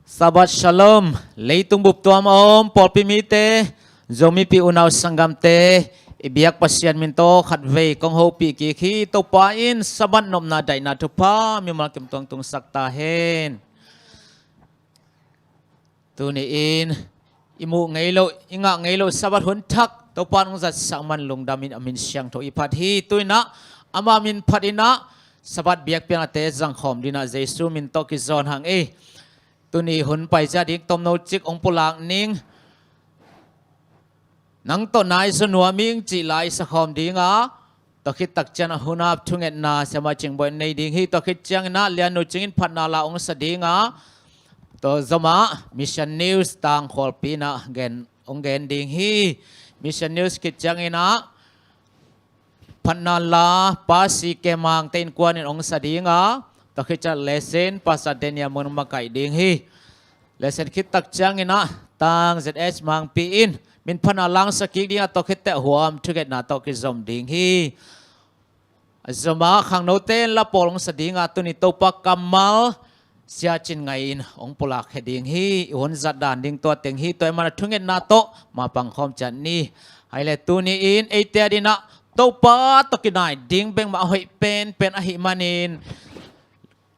Sabat Shalom, leitung bup tuam om, polpi mite, zomi pi unaw sanggam te, ibiyak pasyan minto, khatvei kong ho pi kiki, topain, sabat nom na day na tupa, mimalkim tuang tung saktahin. Tuniin, imu ngaylo, inga ngaylo sabat huntak, topan ng zat sakman lungdamin amin siyang to ipathi, tuina, amamin patina, sabat biyak piang ate zang khom dina Jesu minto kizon hang tuni hun pai cha dik tom no chik ong pulak ning nang to nai sunua ming chi lai sa khom dinga to khit tak chan hunap thunget na sama ching boy nei ding hi to khit chang na lian no chingin phatna la ong sa dinga to zama mission news tang khol pina gen ong gen ding hi mission news khit chang ina phatna la pasi kemang ten kwan in ong sa dinga to khicha lesson pasadenya mon makai ding hi lesson khit tak chang ina tang zs mang pi in min phana lang sakik ding to khit te huam thuget na to ki zom ding hi azama khang no ten la polong sa dinga tuni to pa kamal sia chin ngai in ong pulak he ding hi hon zat dan ding to teng hi toy mana thunget na to ma pang khom chan ni haile tuni in e te dina to pa to kinai ding beng ma hoi pen a hi manin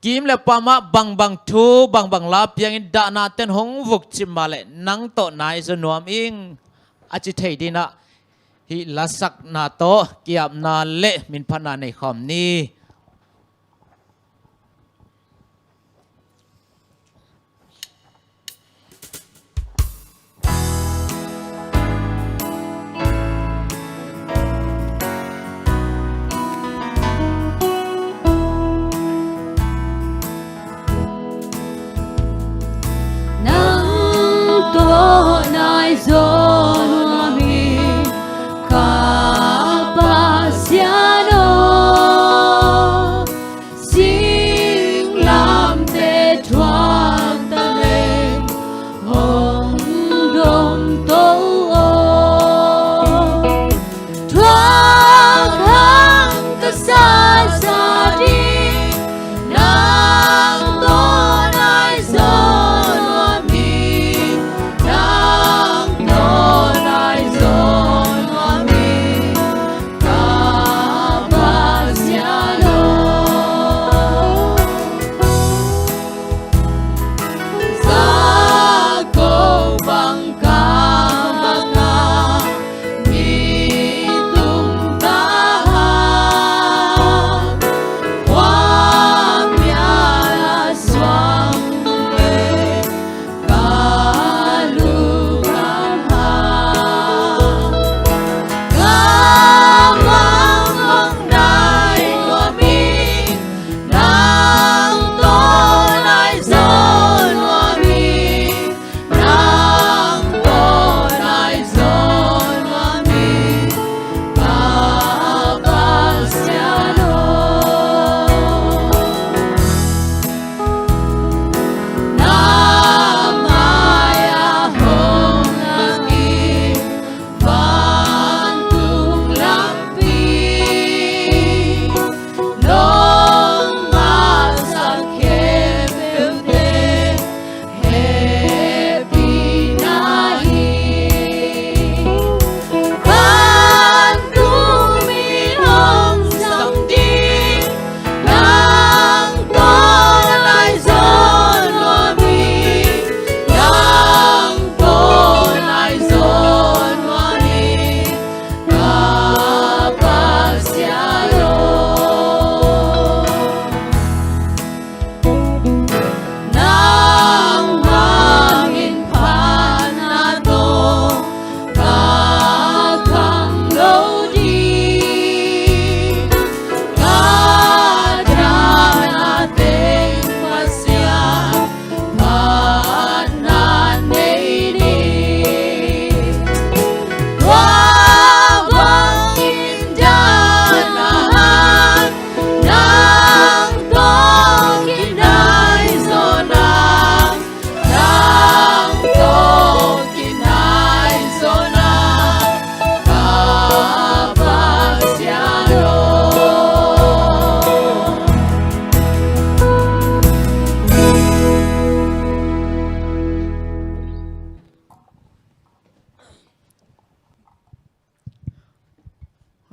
kim le pama bang thu bang la piang in da na ten hong vuk chim male nang to nai zo nuam ing achi thei dina hi lasak na to kiap na le min phana nei khom ni nai zon mi kapasiano sing lam te thuang ta le hong dom to thuang hang ta sa di nang to nai zon mi nang to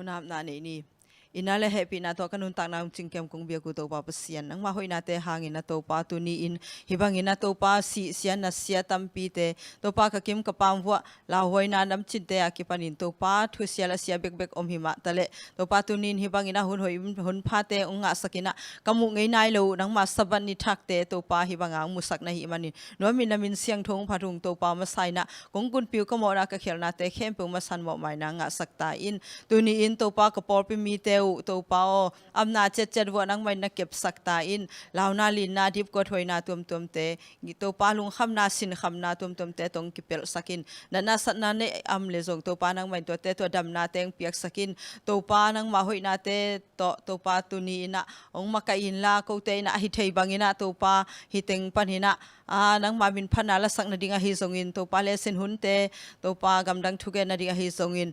hunap na ni inale happy na to kanun tak na chingkem kung bia ku to pa pasian nang ma hoi na te hangin na to pa tu ni in hibangin na to pa si sian na sia tampi te to pa ka kim ka pamwa la hoi na nam chin te akipanin to pa thu sia la sia bek bek om hima tale to pa tu nin hibangin na hun hoi hun pha te unga sakina kamu ngei nai lo nang ma saban ni thak te to pa hibanga musak na hi manin no min na min siang thong pharung to pa ma sai na kong kun piu ka mo na ka khel na te khem pu ma san mo mai na nga sakta in tu ni in to pa ka por pi mi te to pao amna chet wo nang mai na kep sakta in launa lin na dip ko thoi na tum te gi to pa lung kham na sin kham na tum te tong kipel sakin na sat na ne am le jong to pa nang mai to te to dam na teng piak sakin to pa nang ma hoi na te to pa tu ni na ong maka in la ko te na hi thei bangina to pa hi teng pan hina nang ma min phana la sak na dinga hi zong in to pa le sin hun te to pa gam dang thuge na dinga hi zong in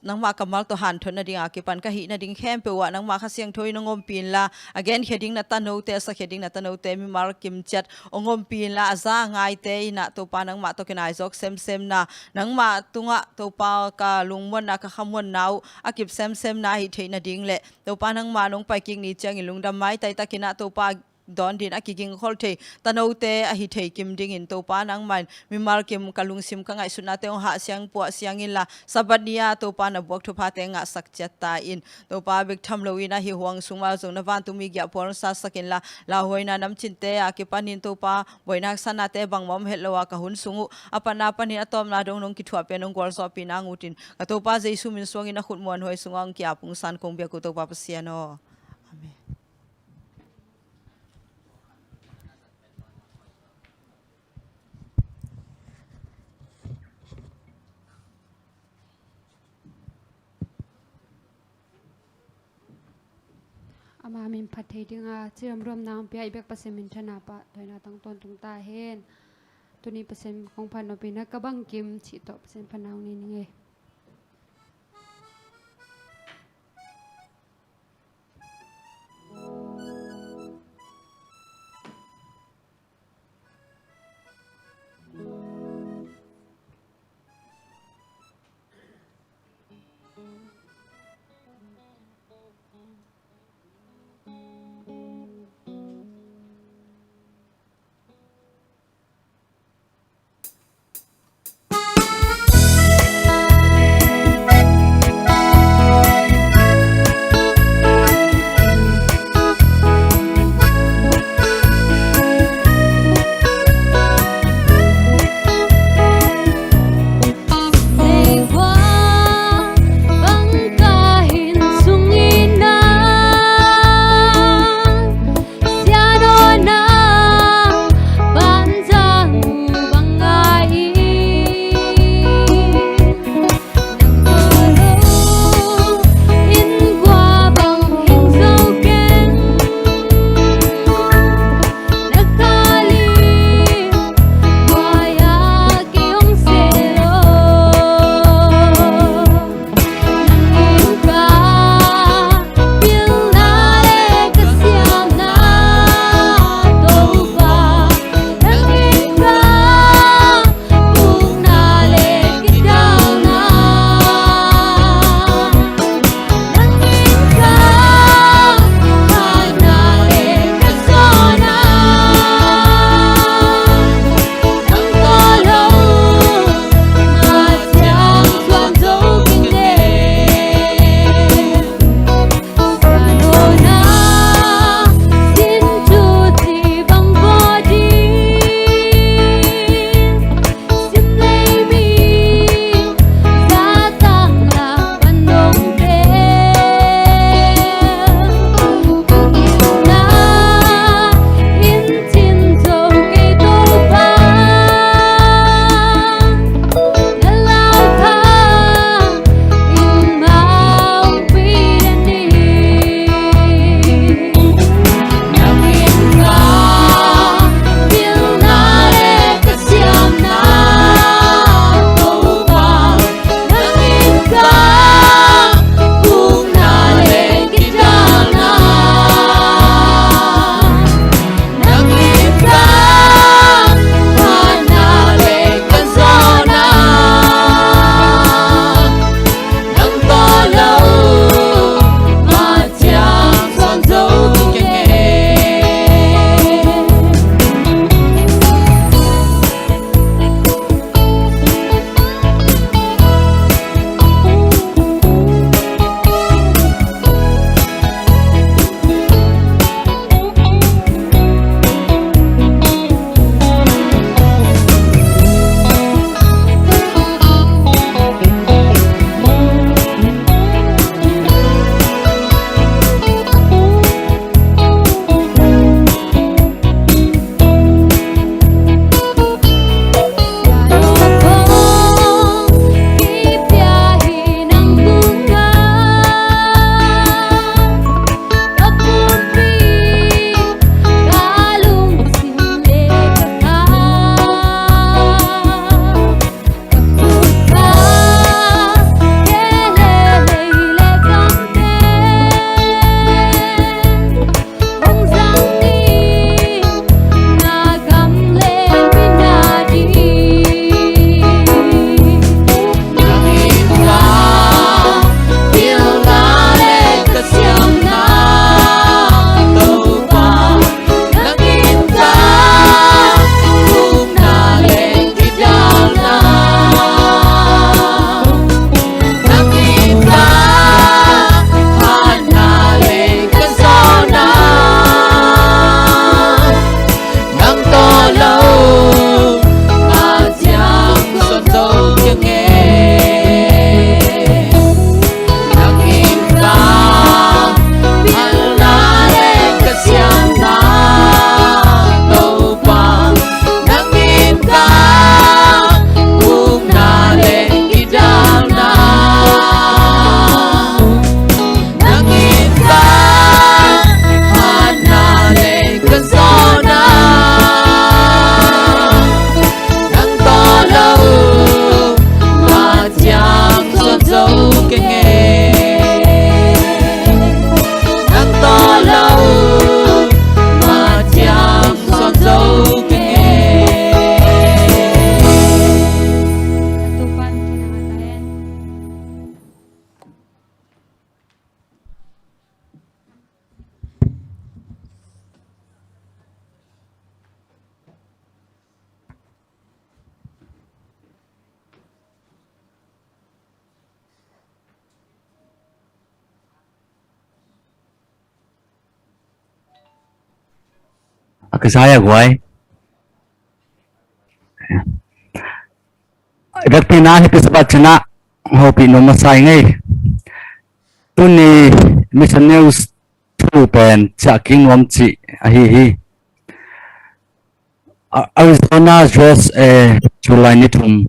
nang ma kamal to han thon na ding akipan ka hi na ding khem pe wa nang ma kha siang thoi nangom pin la again heading na tano te sa heading na tano te mi mar kim chat ongom pin la za ngai te na to pa nang ma to kenai jok sem na nang ma tunga to pa ka lungmon na ka khamon nau akip sem na hi theina ding le to pa nang ma nong pai king ni chang ilung dam mai tai takina to pa don din akiging hol the tanote a hi thei kim ding in to pa nang man mi mar kim kalung sim ka ngai suna te ha siang po siang in la sabania to pa na bok thu pha te nga sak chat ta in to pa bek tham lo ina hi huang sungma zong na van tu mi gya por sa sakin la hoina nam chin te a ki panin to pa boinak sana te bang mom helwa ka hun sungu apana panin atom na dong nong ki thua pe nong gol so pinang utin ka to pa jesu min suang ina khut mon hoi sungang kya pung san kong bia ku to pa pasiano amen. Ama min pathe dinga chiram rom nang pia ibek pasem min thana pa doina tang ton tung ta hen tuni pasem kong phan no pina ka bang kim chi to pasem phanau ni nge cái saya guai đất pina hi pispat chana hopi no masai ngai tuni mission news thu pen cha king om chi hi Arizona dress July ni thum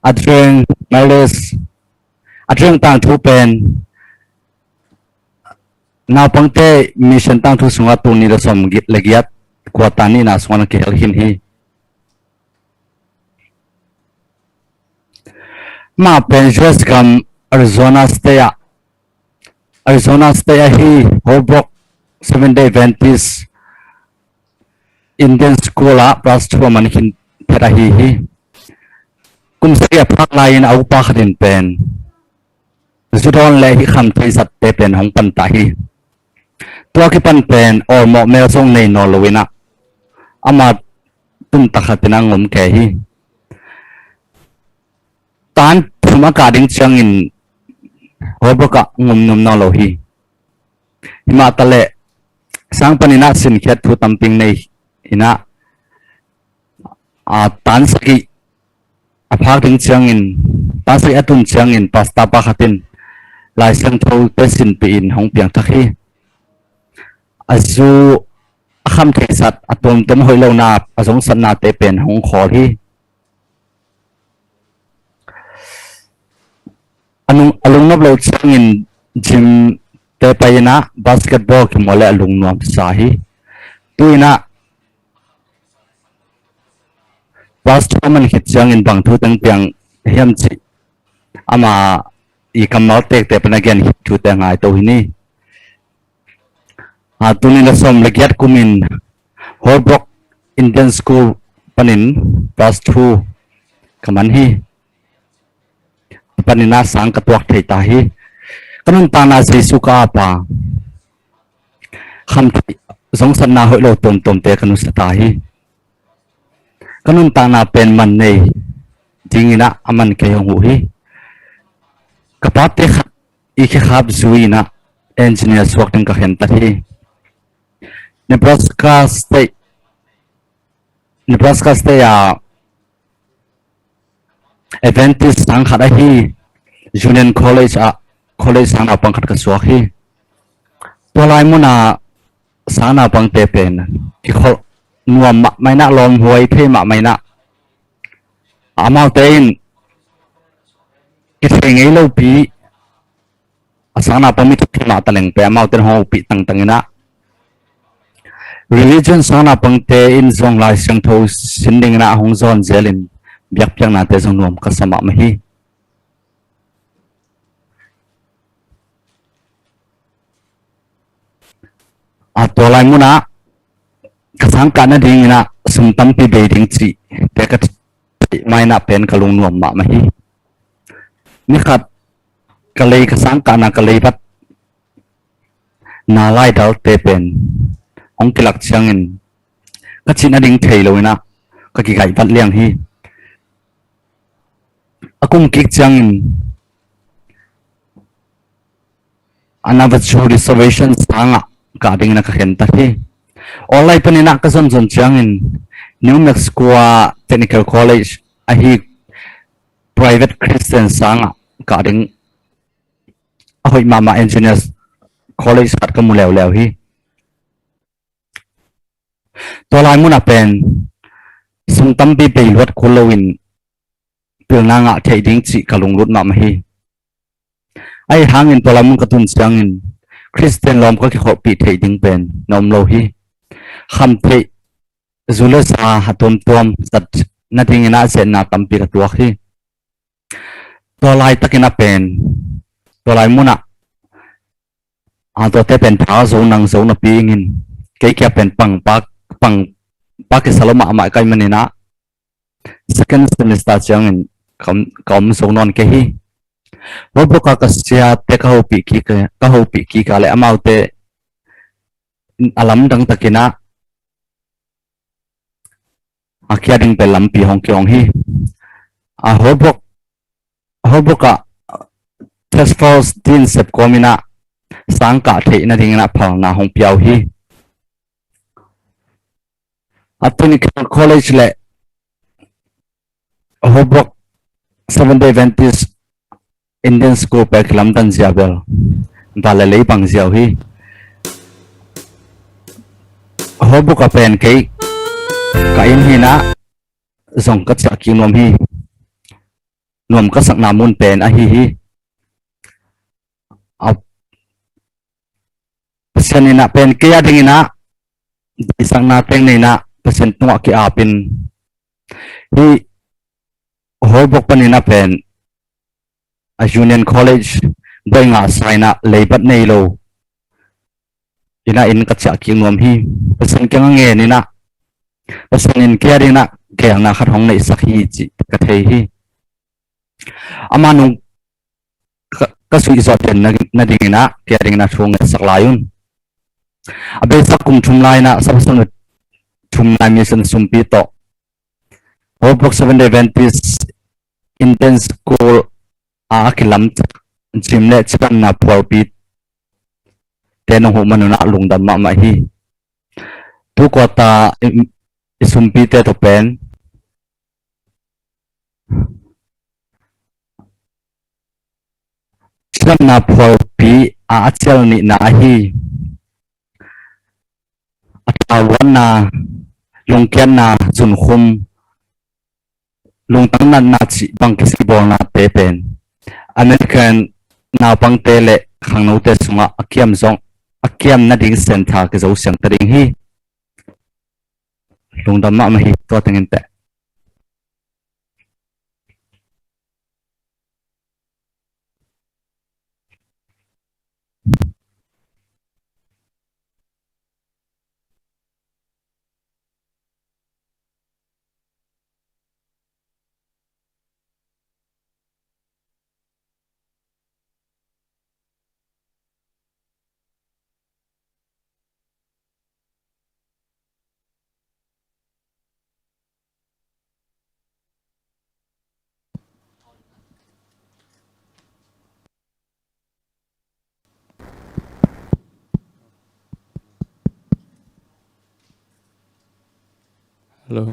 adreng miles adreng tang thu pen na pangte mission tang thu sunga tu ni la som git legiat kwatani na swan ke hin hi ma pen dress kam Arizona State hi Holbrook 7-day Adventist Indian school plus 2 man hin thera hi kun se phak lain au pa khatin pen zudon le hi kham thai sat te pen hong pan ta hi tua ki pan pen or mo mel song nei no lowina ama tum takhatina ngom ke hi tan thuma ka ding changin hoboka ngom nom no lo hi hima tale sang panina sin khet thu tamping nei ina tan saki aphak ding changin tan saki atun changin pasta pa khatin lai sang tho te sin pi in hong piang thakhi azu kham thei sat atom tem hoi lo na azong san na te pen hong khol hi alung nop lo changin gym te payina basketball ki mole alung nom sa hi tuina Bastaman hit changin bang thu tang piang hiam chi ama I kamal tek te panagen hit thu te ngai to hini tunin la som legiat kumin Holbrook Indian School panin plus 2 kaman hi panina sang katwak thei ta hi kanun tana se suka pa kham zong san na hoi lo tom te kanu sa ta hi kanun tana pen man nei dingina aman ke hu hi kapate I ke khap zuina engineer swak ting ka hen ta hi Nebraska State Adventist sang khada hi Union College sang apang khat ka swak hi tolai muna sana pang te pen ki khol nuam mai na lom huai the ma mai na amal tein ki thengei lo pi asana pami thu ma taleng pe amal ten ho pi tang tangina religion sana pang te in zong lai sang tho sinding na hong zon zelin biak piang na te zong nuam ka sama ma hi tolai muna kasang kana ding na sumtam pi beiding chi te ka mai na pen kalung nuam ma ma hi ni khat kalei kasang kana kalei bat na lai dal te pen ong kilak changin ka china ding thei loina ka ki gai bat liang hi akung kik changin another reservation sanga ka ding na ka hen ta hi olai panina ka zon changin New Mexico Technical College ahi private Christian sanga ka ding ahoi mama engineers college at ka mulew lew hi tolai muna pen sung tampi pe lot kolowin pilna nga thei ding chi kalung lut ma hi ai hangin tolai mun katun changin Christian lom ka ki kho pi thei ding pen nom lo hi kham thei zulasa hatom tom sat na ding na se na tampi ka tuak hi tolai takina pen tolai muna to te pen tha zo nang zo na pi ngin ke kya pen pang pak ke saloma ama kai manina second semester changin kom zo non ke hi bobo ka kasya te ka ho pi ki ka le amaute alam dang takina akia ding pe lampi hong kyong hi hoboka task force din sep komina sang ka the na ding na phal na hong piao hi Atuni college le Hobok 7 Day Adventist Indian School pe Kelamtan Ziabel Dala lei pang ziaw hi Hobok apen kay kain hi na zong kat sa kinom hi nom ka sak namun pen a hi pasien ina pen kaya ding ina isang napeng na ina pasien tunga ki apin hi Hobok panina pen a Union College doi nga saina leibat nei lo ina in katcha kinom hi pasien kyang nge ni na pasien in kaya ding na kaya na khat hong nei sak hi chi ka thei hi amanung ka sui zo ten na ding ina kaya ding na thung sak layun abe sak kum thum lai na sabson thum na mi san sumpi to Hobok 7 Day Adventist Indian School a kilam jim le chan na por pi ten hu manuna lungdam ma hi tu ko ta isumpi te to pen chan na por pi a chel ni na hi atawan na lungkian na chun khum lung tang nan na chi bang kisi bol na te pen American na bang te le khang no te sunga akiam zong akiam na ding sen tha ke zo siang ta ding hi lung dam ma hi to tengin te Hello.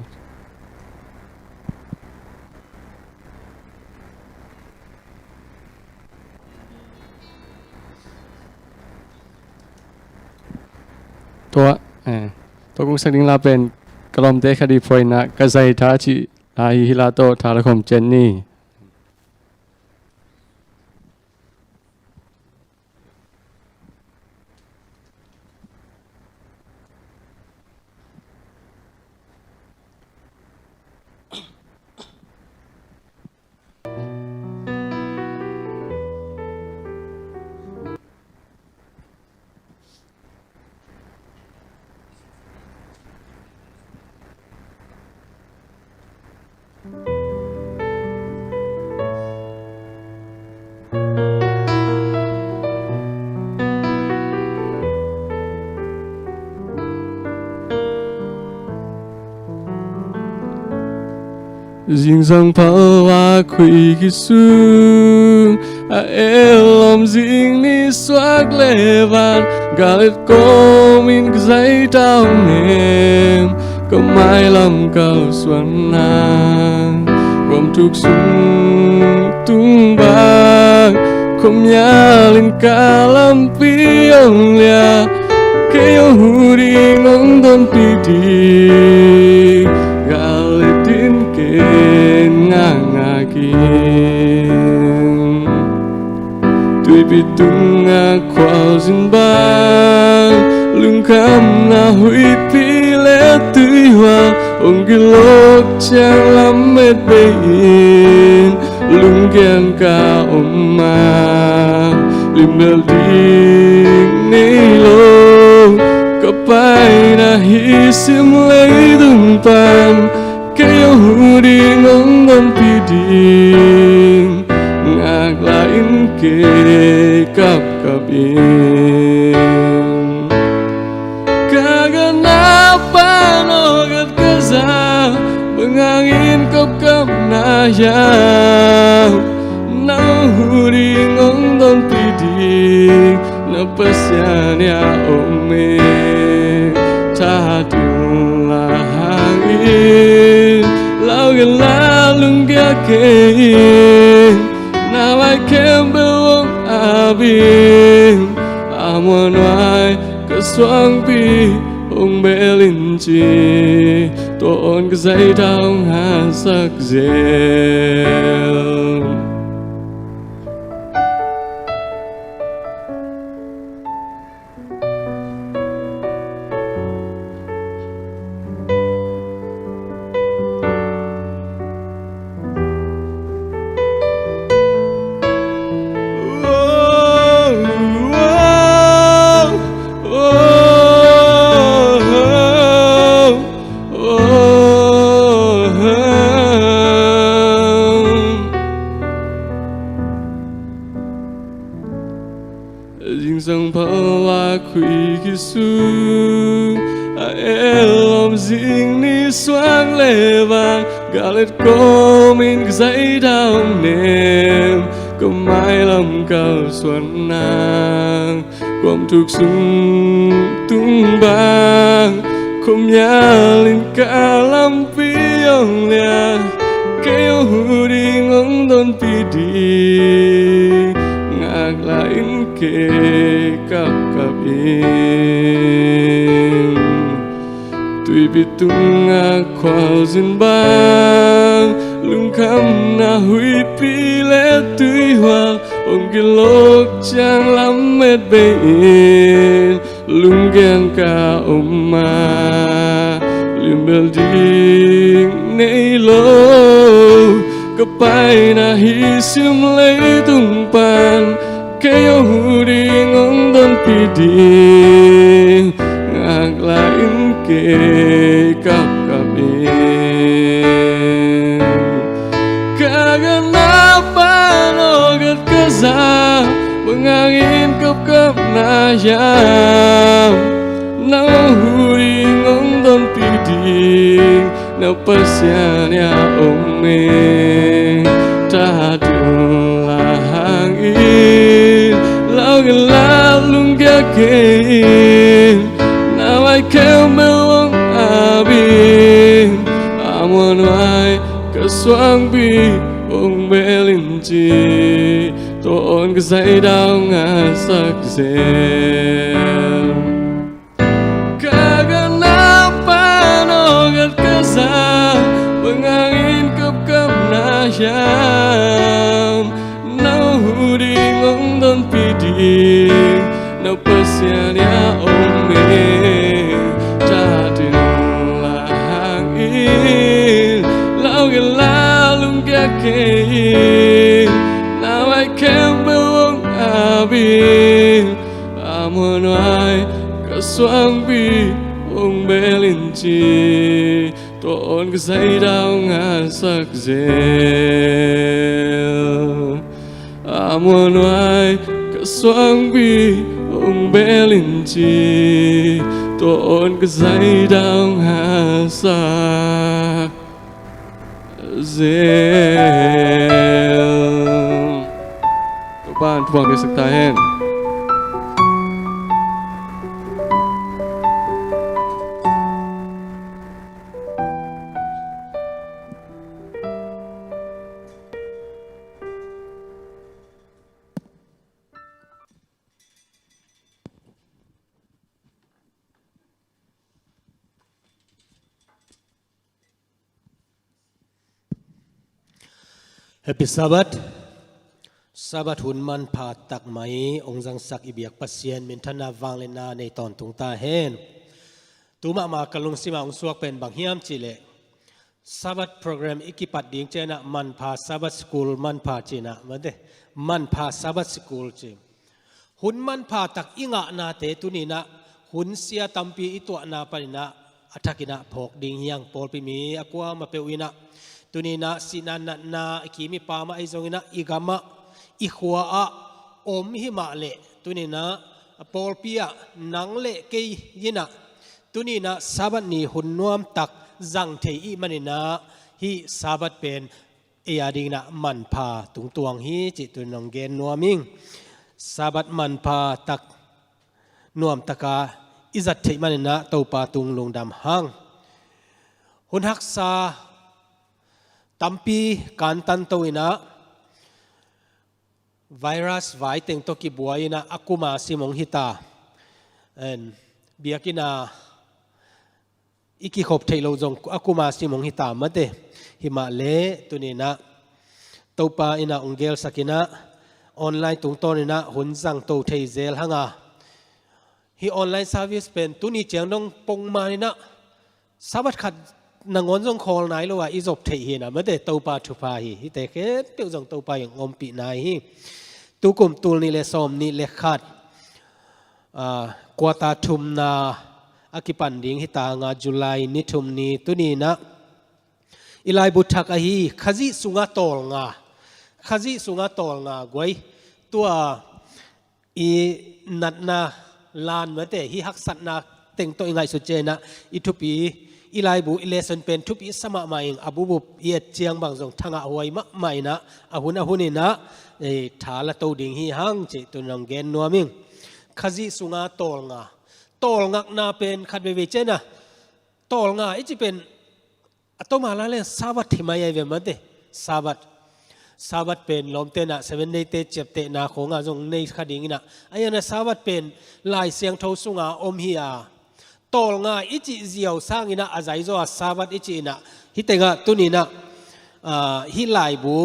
Tôi cũng xác định là bên cái lòng tế khai đi phơi nè cái dây thá chị là hi là tôi thả là không chân ni riêng dòng pháo hoa quỷ kỳ xuống a lòng riêng ni xoác lệ vàn gà lết cô min cái giấy trao nêm có mai làm cao xuân nàng gồm trục sung tung bạc không nhá lên cả làm pi ông lia cái ông hù đi ngóng đón pi đi gà lết tin kên ngang ngà kiên tuy bị tung ngà khoao dinh bang lưng khám na hủy pi lẽ tươi hoa ông cái lốc trang lắm mệt bê in lưng ghen cả ông mà lim bel đi nê lô có bay na hi sim lấy từng pan cái yêu hù đi ngóng ngóng pi đi ngạc lại in kê cặp cặp in Kagana no gat kaza mengangin kop kap na ya na huri ngong don pidi na pasya ya ome ta la again. Now I can't belong abin. Amon ai cái xoang bi ông bé linh chi tôn cái giấy đau hà sắc dẻo. Dinh dòng pala quỷ Giêsu, lòng dinh ni xoang lệ vàng, gà lết cô mình giấy đau nềm, có mãi lòng cao xuân nàng, quam thuộc sung tung bang, không nhà linh cả lâm pi ông lìa, kêu hù đi ngóng đón pi đi. Lain ke kakapin Tui bitung akwal zinbang Lung kham na hui pi le tui hoa Ông kilok chang lam met bein Lung gen ka oma Lim bel ding nei lo Kapay na hisim lấy tung pan Kêu hù đi ngóng đón pi đi Ngạc lain ke kakapin Kaganapa no gat kaza Mengangin kap na yam Nang hù đi ngóng đón pi đi Nau pasian ya ome Ta đường là hàng in Lao gần la lung again Now I can't belong abin Amon ai cả xoang bi ông bé linh chi Tôn cái giấy đau ngã sắc dẻo Kaganapa no gat kaza Mengangin kap na yam Nau hù đi ngóng đón pi đi Nau pasian ya ome Ta tin là hàng in Lao gần la lung again Now I can't belong abin Amon ai cả xoang bi ông bé linh chi Tôn cái giấy đau ngã sắc dẻo Amon ai cả xoang bi ông bé linh chi Tôn cái giấy đau ngã sắc dẻo. Các bạn vâng cái sức tài hen Happy Sabbath. Sabbath hun man pha tak mai ong jang sak ibiak pasien min thana wanglena nei ton tung ta hen. Tuma ma kalung sima ong suak pen bang hiam chile. Sabbath program ikipat ding chena man pha Sabbath school man pha china made man pha Sabbath school chi. Hun man pha tak inga na te tunina hun sia tampi itwa na panina athakina phok ding hiang pol pi mi akwa ma pewina tunina sinana na kimi pama aizongina igama ikhwa a om hi ma le tunina polpia nangle ke yina tunina sabat ni hunnuam tak zang thei i manina hi sabat pen eading na man pha tung tuang hi chi tunong gen nuaming sabat man pha tak nuam taka izat thei manina topa tung lungdam hang hun haksa ตัมปีการตันตัวนะไวรัสไวเต็งตกิบัวนะอากุมาสิมงฮิตาเบียกินาอีกิขบเทโลจงอากุมาสิมงฮิตามาเตหิมาเลตัวนี้นะตัวปาอินาองเกลสักินะออนไลน์ตรงต้นนะหุ่นจังตัวเทเซลฮังอาฮีออนไลน์เซอร์วิสเป็นตัวนี้เจียงน้องปงมานี่นะสวัสดิ์ขัดนางอนจงคอลไหนรู้ว่าอีจบเทียนะไม่ได้ตัวปาทุพาฮีแต่แค่เปียวจงตัวปาอย่างอมปีนายฮีตุกุมตุลนี่เลสอมนี่เลขัดกวาตาทุมนาอากิปันดิงฮิตางาจุลัยนิทุมนี่ตัวนี้นะอิไลบุทักอาฮีขจิสุงาตอลงาขจิสุงาตอลงากวยตัวอีนัดนาลานเหมือนแต่ฮีฮักสัตนาเต็งตัวยังไงสุดเจนะอิทุปีอีไลบุอิเลสันเป็นทุปีสมามาเองอบูบุเอียดเจียงบางส่งทางอวยมะไม่นะอาหุนนี่นะถาละตัวดิ่งฮีฮังเจตัวนำเกนนัวมิงขจิสุงาตอลงาตอลงักนาเป็นขัดเวเจนะตอลงาอีจะเป็นตัวมาแล้วสาบัดที่มาใหญ่เวมันเตสาบัดเป็นลมเตนะเซเว่นเดย์เตเจ็บเตนาของอาจงในคดีนี้นะไอ้ยันสาบัดเป็นลายเสียงทสุงาอมเฮียตอลงาอิจิเจียวสร้างอินะอาศัยโซสาบัดอิจินะฮิเตงะตุนีนะฮิลายบู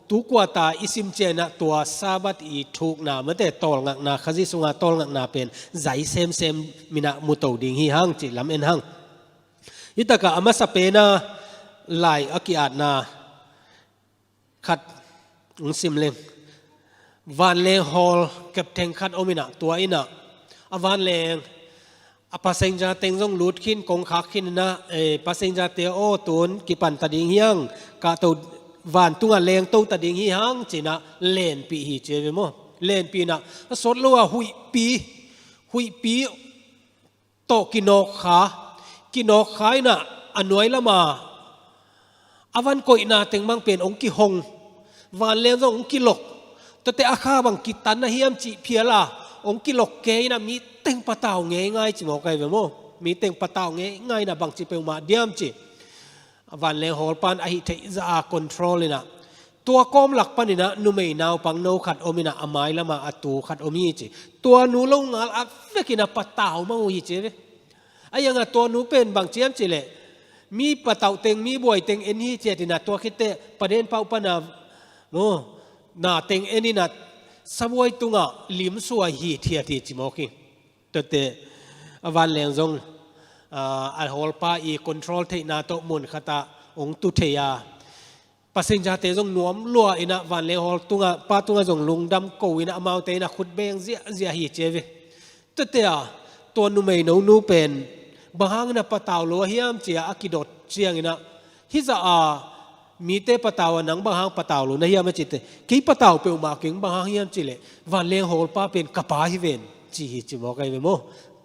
ตุกวาตาอิซิมเจนะตัวสาบัดอีทุกนาเมื่อแต่ตอลงักนาขจิสุงาตอลงักนาเป็นใจเซมมินะมุตโตดิงฮิฮังจิลำเอ็นฮังอิตากะอามาสเปนาลายอากิอาดนาขัดสิมเลงวันเลงฮอลเก็บเทงขัดอมินะตัวอินะวันเลงอาปัสเซนจาเต็งจงลุดขินกงคักขินนะปัสเซนจาเตโอตุนกิปันตัดดิงเฮียงกะตัววันตุงเลงตัวตัดดิงเฮียงจีนะเลนปีฮีเจวิโมเลนปีนะสดลัวหุยปีโตกินนกขานะอันน้อยละมาอาวันก่อยนาเต็งมังเป็นองค์กิหงวันเลงจงองค์กิหลกแต่อาคาบังกิตันนะเฮียมจีเพียละองค์กิหลกเกยนะมีเต็งปะเต่าเงยง่ายจิบอกไงเวโมมีเต็งปะเต่าเงยง่ายนะบางจีเปมาเดียมจีวันเลงฮอลปันอหิเทจะอาคอนโทรลเลยนะตัวก้มหลักปันนี่นะนูไม่นาวปังโนขัดอมินะอามายละมาอตูขัดอมีจีตัวนูลงงาอัฟเฟกินะปะเต่ามาหิจีเวไอ้ยังตัวนูเป็นบางเจียมจีเลยมีปะเต่าเต็งมีบวยเต็งเอ็นฮีเจตินะตัวคิดเตประเด็นเป้าปนาโน่นาเต็งเอ็นนี่นะสบวยตุงะลิมสัวฮีเทียทีจิโมกิตัวเตวันเลงจงอัลฮอลปาอีคอนโทรลเทนาโตมุนขตาองตุเทียปัสสินจาเตจงนวมลัวอินะวันเลงฮอลตุงะป้าตุงะจงลุงดำโกวินะมาเตนะขุดเบงเสียฮีเจเวตัวเตะตัวนูไม่นูเป็นบางนะปะตาวลัวเฮียมเจียอากิดดเจียงนะฮิจะมีเตปะตาวนังบางปะตาวลัวนะเฮียมจิตกีปะตาวเปลมาเก่งบางเฮียมจิเลวันเลงโฮลป้าเป็นกะปาฮิเวนจีฮิจิบอกไงเวโม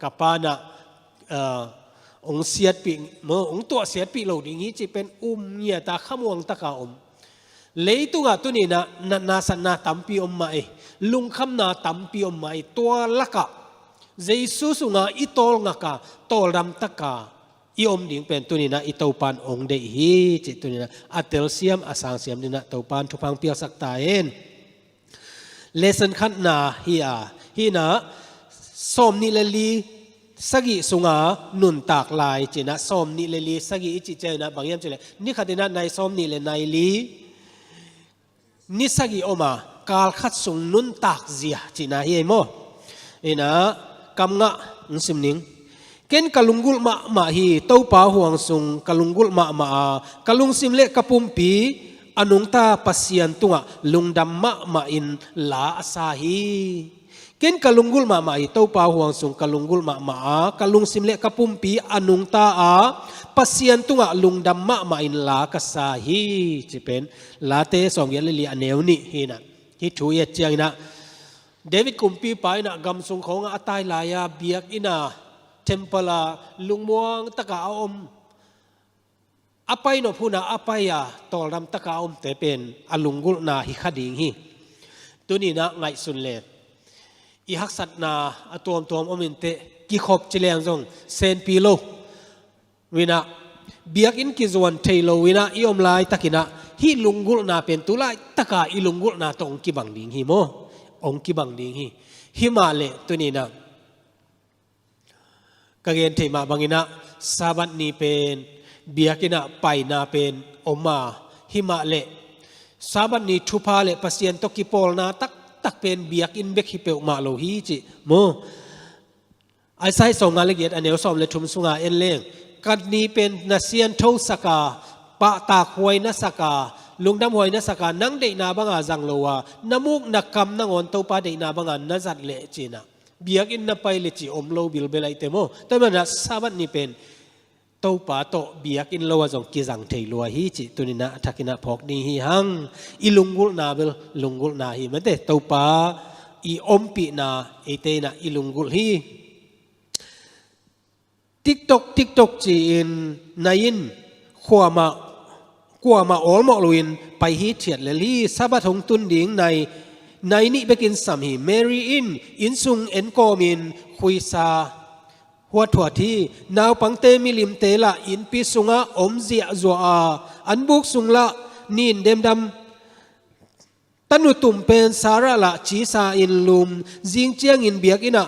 กะปานะองเสียดปีโมองตัวเสียดปีเหล่านี้จีเป็นเนี่ยตาขมวงตะกาเลยตัวตัวนี้นะนาสันนาตัมปีมาลุงคำนาตัมปีมาตัวละกะเจสุสุงาอิตอลงากาตอลรำตะกาอิอมดิ่งเป็นตัวนี้นะอิตาปันองเดฮีจิตตัวนี้นะอัตเตลเซียมอสังเซียมนี่นะตาปันทุพังเปียสักตาเองเลสันขันนาฮีนะสมนิเลลีสกิสุงานุนตากลายจินะสมนิเลลีสกิอิจิเจนะบางอย่างเจเลยนี่ขัดนะในสมนิเลในลีนิสกิออกมากาลขัดสุงนุนตากเสียจินะเฮโมนะกำงะสิมนิงเกณฑ์กลุงกุลมาฮีเต้าป่าห่วงสุงกลุงกุลมากลุงสิมเละกปุ่มปีอนุงตาปัสยันตุงะลุงดำมาอินลาอาซาฮีเกณฑ์กลุงกุลมาฮีเต้าป่าห่วงสุงกลุงกุลมากลุงสิมเละกปุ่มปีอนุงตาปัสยันตุงะลุงดำมาอินลากาซาฮีจะเป็นลาเตสองยันลีอันเนวนี่ฮีนะฮิทูเยเจียงนะเดวิดกุมปีไปนะกำสุงของอัตายลายาเบียกอินาเทมเปลาลุงมวงตะกาอมอภัยโนพูนาอภัยตอรำตะกาอมแต่เป็นอลุงกุลนาฮิคดิงฮีตัวนี้นะไงสุนเลอีฮักสัตนาตัวอมินเตกิขบจิเลงจงเซนปีโลวินะเบียกอินกิจวันเทโลวินะอิอมลายตะกินะ hi lungul na pen tulai taka i lungul na to ong ki bang ding hi mo ong ki bang ding hi himale tuni na kagen thema bangina sabat ni pen biakina pai na pen oma himale sabat ni thupa le pasien to ki pol na tak pen biak in bek hi pe ma lo hi chi mo ai sai so nga le get anel som le thum sunga en leng kad ni pen na sian tho saka pa ta khoi na saka lungdam hoi na saka nang de na banga jang lowa namuk nakam nangon to pa de na banga na zat le china biak in na pai le chi om lo bil belai te mo ta mana sabat ni pen to pa to biak in lo wa jong ki jang thei lo hi chi tunina thakina phok ni hi hang i lungul na bel lungul na hi mate to pa i om pi na ete na i lungul hi TikTok chi in nain khwama ol mo luin pai hi thiat le li sabat hong tun ding nai ni bekin sam hi Mary in sung en komin khuisa huat thua thi naw pangte milim te la in pi sunga om zia zo a an buk sungla nin dem dam tanu tum pen sara la chi sa in lum jing chiang in biak ina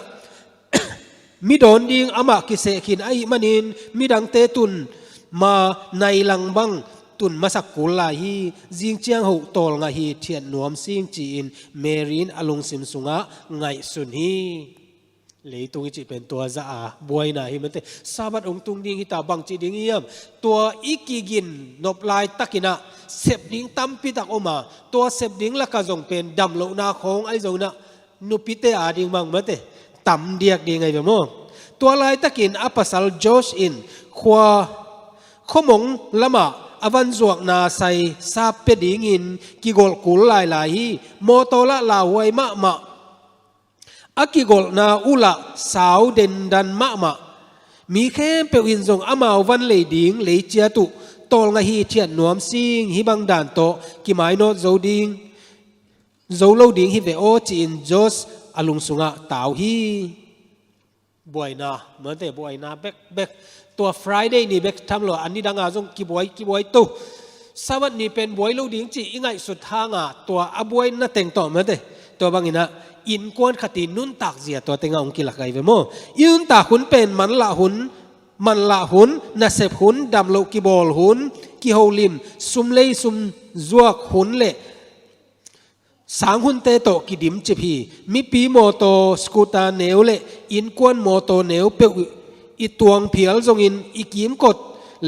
mi don ding ama ki se khin ai manin mi dang te tun ma nai lang bang tun masak kula hi jing chiang ho tol nga hi thian nuam sing chi in merin alung sim sunga ngai sun hi leitung chi pen tua za a boina hi mate sabat ong tung ding hi ta bang chi ding yam tua ikigin nop lai takina sep ding tampi tak oma tua sep ding la ka jong pen dam lo na khong ai jong na nupite a ding mang mate tam diak ding ai mo tua lai takin apasal Josh in khwa khomong lama avan zuak na sai sa pe ding in ki gol kul lai lai hi motola la wai ma akigol na ula sao den dan ma mi khem pe win jong amao van le ding le chia tu tol nga hi thian nuam sing hi bang dan to ki mai no zo ding zo lo ding hi ve o chin Josh alung sunga tau hi boina mate boina bek tua Friday ni bek thamlo ani danga jong ki boy tu sabat ni pen boy lo ding chi ingai sut hanga tua aboy na teng to mate to bangina in kwan khati nun tak zia to tenga ong kilakai ve mo yun ta hun pen man la hun na sep hun dam lo ki bol hun ki holim sum lei sum zuak hun le sang hun te to ki dim che phi mi pi moto scooter neu le in kwan moto neu pe i tuang phial jong in i kim kot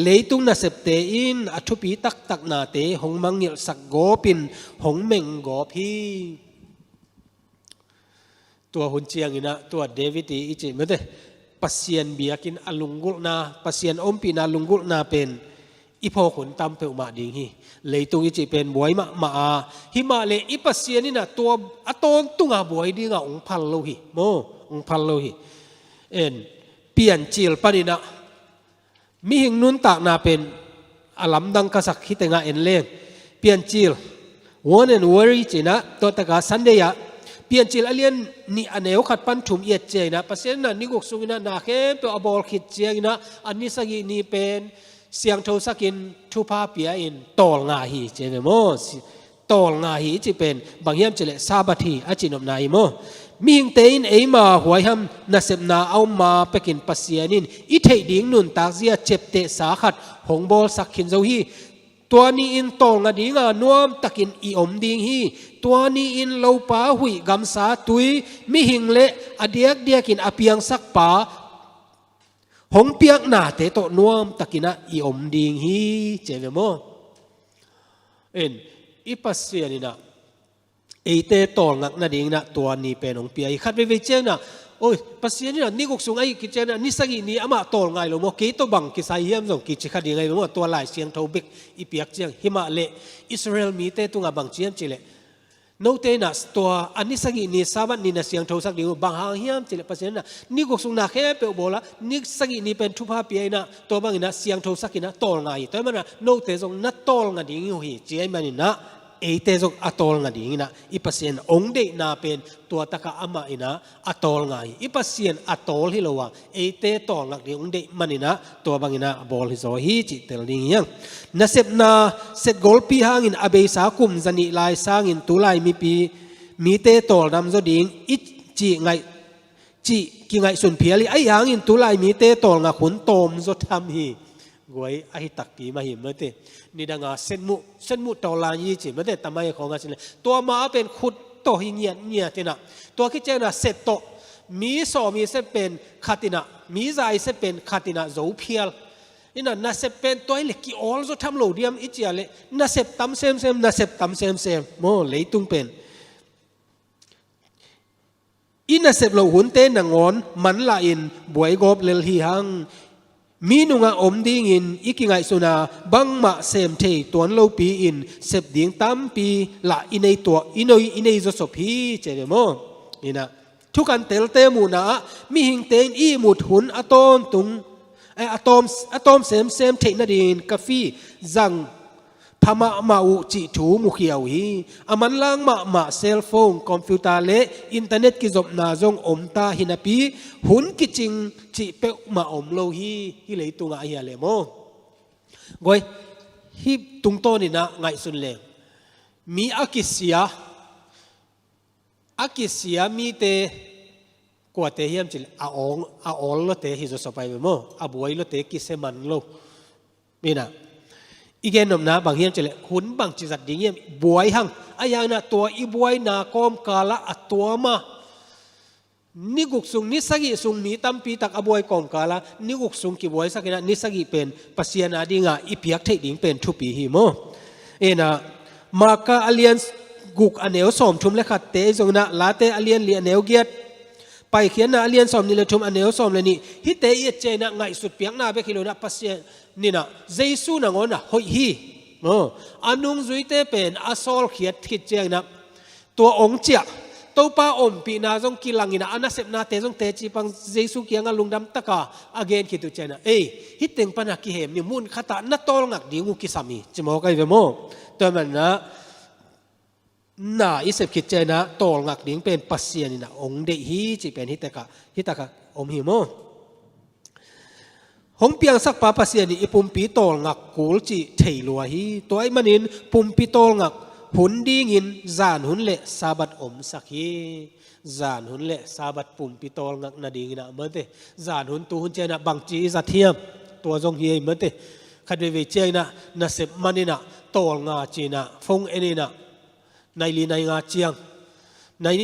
leitung na sep te in athu pi tak na te hong mangil sak go pin hong meng go phi tua hun chiang ina tua David i chi mate pasien biakin alungul na pasien ompi na lungul na pen ipo khun tam pe ma ding hi leitung i chi pen boy ma hi ma le i pasien ina tua aton tunga boy dinga ong phal lo hi mo ong phal lo hi en pian chil panina mi hing nun tak na pen alam dang ka sak hitenga en leng pian chil one and worry china to taka Sunday ya pian chil alien ni aneu khat pan thum yet cheina pasien na ni gok sungina na khe pe abol khit cheina ani sagi ni pen siang tho sakin thupa pia in tol nga hi cheme mo tol nga hi chi pen bangyam chele sabathi achinom na i mo ming tein eima huayham na sepna au ma pekin pasianin i thei ding nun tak zia chepte sa khat hongbol sakhin zo hi tuani in tol nga dinga nuam takin i om ding hi tuani in lo pa hui gamsa tui mi hingle adiak in apiang sak pa hong piak na te to nuam takina i om ding hi cheme mo en i pasianina eite tol ngak na ding na tuani penong pi ai khat ve cheng na oi pasianina ni gok sung ai ki chena ni sagi ni ama tol ngai lo mo ke to bang ki sai hiam jong ki chi khat ding ai mo to lai siang tho bek i piak cheng hima le Israel mi te tunga bang chiam chile no te na to ani sagi ni sabat ni na siang tho sak ding bang hang hiam chile pasianina ni gok sung na khe pe bola ni sagi ni pen thupa pi ai na to bang ina siang tho sakina tol ngai to mana no te jong na tol nga ding hi chi ai mani na เอเตจกอัตโลงาดิ่งนะอีปัสเซียนองเดนาเป็นตัวตะกะอามาอินะอัตโลงาอีปัสเซียนอัตโลฮิโลวะเอเตตอลงักดิ่งองเดมันอินะตัวบางอินะบอลฮิโซฮีจิเตลดิ่งยังนัเซบนาเซตกอลปีหางินอเบสาคุมจันิลายสางินตุลายมีปีมีเตตอลนำโซดิ่งอิจิไงจิกิไงสุนเพียลีไอหางินตุลายมีเตตอลงักขุนโตมโซทำฮีกวยไอตักปีมาหิมเมื่อเตนี่ดังอาเส้นมุตอลายีจิเมื่อเตทำไมของกันสิเลยตัวมาเป็นขุดโตหิเงียตินะตัวคิดเจนะเสร็จโตมีสอมีเสเป็นคาตินะมีใจเสเป็นคาตินะโจเพียลนี่นะน่าเสเป็นตัวเล็กกี่ออลจะทำโหลเดียมอิจิอะไรน่าเสพตำเซมน่าเสพตำเซมโมเลยตุงเป็นอินน่าเสพโหลหุ่นเต้นนางอนมันละอินบวยกบเลลฮีฮังมีนุงอมดิ่งอินอีกิไงสุนาบังมาเซมเทตัวโลปีอินเสพดิ่งตั้มปีละอินในตัวอินในจะสบฮีเจเดโมนี่นะทุกันเตลเตมูนะมีหิงเตนอีมุดหุนอะตอมตุงไออะตอมเซมเทนาดินกาฟีจังพม่ามาอุจิถูมุขยาวฮีอามันล่างมาเซลโฟนคอมพิวเตอร์เละอินเทอร์เน็ตกิจบนาจงอมตาหินาปีหุนกิจิงจิเปะมาอมโลฮีฮิเลยตุงอาเฮียเลโมกวยฮิตุงโตนี่นะไงสุนเลงมีอากิเสียมีเตกว่าเตเฮียมจิอาองโลเตฮิโจสไปเมโมอาบวยโลเตกิเซมันโลนี่นะอีกแง่นนะบางเฮียนจะเลยหุ่นบางจิตดิ่งเยี่ยมบวยหังอายังนะตัวอีบวยนากอมกาละอัตัวมานิกุกสุงนิสกิสุงมีตั้มปีตักอบวยกอมกาละนิกุกสุงกิบวยสักนะนิสกิเป็นปัสยานาดิ่งอ่ะอีเพียกเทดิ่งเป็นทุปีหิโมนะมากาอเลียนกุกอเนวสมชุมเลขัดเตจงนะลาเตอเลียนเลียนเนวเกียรไปเขียนนะอเลียนสมนี่เลยชุมอเนวสมเลยนี่ฮิเตอีเจนะไงสุดเปียงนาเบกิโลนะปัสยานี่นะเจสูนังอนนะหอยฮีอันนุ่งจุยเตเป็นอาซอลเขียดทิดเจงนะตัวองเจียตัวป้าอมปีนาจงกิลังอินะอันนั้นเสพนาเตจงเตจีปังเจสูเกียงลุงดำตะกาอเกนคิดตุเจนะฮิตเต็งปนักกิเหมนี่มุนขตานัตโตลงักดิงูกิสามีจิโมกันเวโมตัวมันนะน่าอิเสพคิดเจนะโตลงักดิงเป็นปัสเซียนี่นะองเดฮีจิเป็นฮิตตะกะอมหิโมหงเปียงสักปาปัสเซียนี่ปุ่มปีโตลงักกูลจิเทลัวฮีตัวไอ้มันนินปุ่มปีโตลงักหุนดีงินจานหุนเละซาบัดอมสักฮีจานหุนเละซาบัดปุ่มปีโตลงักนาดีงินะเมื่อเตจานหุนตูหุนเจนะบางจีจัดเทียมตัวจงเฮียเมื่อเตขัดเวเจนะนาเสพมันนี่นะโตลงาจีนะฟงเอนี่นะในลีในงาเจียง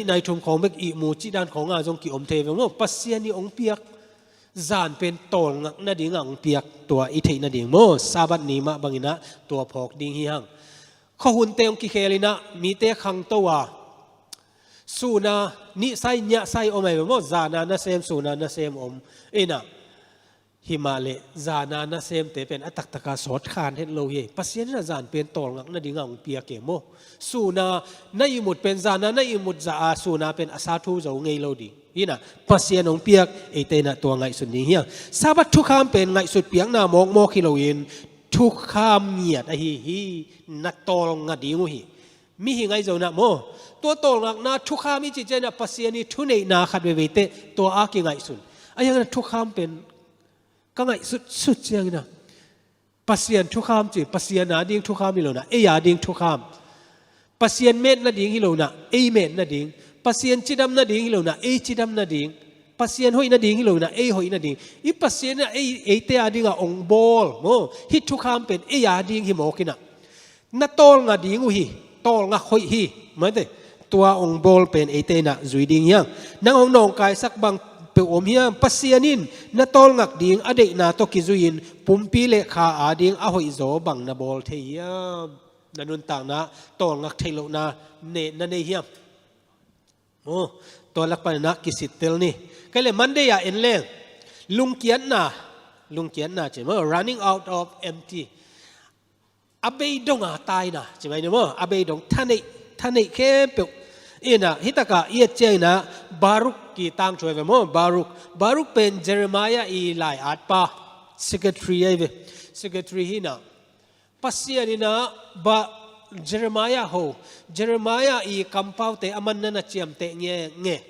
ในทุ่งของเบกอีมูจีด้านของงาจงกิอมเทวงอปัสเซียนี่องเปียกจานเป็นโตลงักนาดิ่งองเปียกตัวอิเทนาดิ่งโมซาบัดนีมาบางอินะตัวพอกดิ่งหิฮังข้อหุ่นเตงกิเคลินะมีเตขังตัวสูนานิไซเนียไซอมไอโมจานานาเซมสูนานาเซมอมนะฮิมาเลจานานาเซมเตเป็นอัตตะกาสอดคานเฮโลเฮปัสเซียนจานเป็นโตลงักนาดิ่งองเปียกเกโมสูนาในอิมุดเป็นจานาในอิมุดจาสูนาเป็นอาซาทูเจ้าไงโลดีนี่นะปัสเซียนองเปียกเอเตนะตัวไงสุดนี้เฮียซาบัดทุกคำเป็นไงสุดเปียงนามองโมคิโลอินทุกคำเงียดฮีนัดโตลงัดดีงูฮีมีหิไงเจ้านะโมตัวโตลงักนาทุกคำมีจิตใจนะปัสเซียนี่ทุนในนาขัดเวเตตัวอากิไงสุดไอ้ยังนั้นทุกคำเป็นก็ไงสุดเจียงนะปัสเซียนทุกคำจีปัสเซียนนาดิ้งทุกคำมิโลนะยาดิ้งทุกคำปัสเซียนเม็ดนาดิ้งฮิโลนะเม็ดนาดิ้งปัสเซียนจิดำนาดิ่งฮิโลนะจิดำนาดิ่งปัสเซียนหอยนาดิ่งฮิโลนะหอยนาดิ่งอีปัสเซียนนะเตอาดิ่งอะองบอลโมฮิทุกคำเป็นยาดิ่งฮิโมกินะนัตโตลงาดิ่งฮีโตลงาหอยฮีเหมือนเดตัวองบอลเป็นเตนะจุยดิ่งยังนางองนองกายสักบางเปอมเฮียปัสเซียนินนัตโตลงักดิ่งอเดนาโตกิจุยินปุ่มปีเลขาอาดิ่งอะหอยโจบังนาบอลเทียมนันนุนต่างนะโตลงักเทโลนาเนนันเฮียมโอ้ตัวลักษณะกิสิตเตลนี่ก็เลยมันได้ยาเอ็นเล่งลุงเกียนน่ะใช่ไหม running out of empty อาเบยดงตายน่ะใช่ไหมเนี่ยมั้งอาเบยดงท่านไอ้แค่เปล่าน่ะฮิตากะเอียดเจนะบารุกกี่ตั้งช่วยไปมั้งบารุกเป็นเจเรมายาอีไลอาดปะ secretary ฮินะปัสเซียนี่นะบา เยเรมายาโฮเยเรมายาอีคำเป้าเตอมันนั่นเจียมเตเงี้ย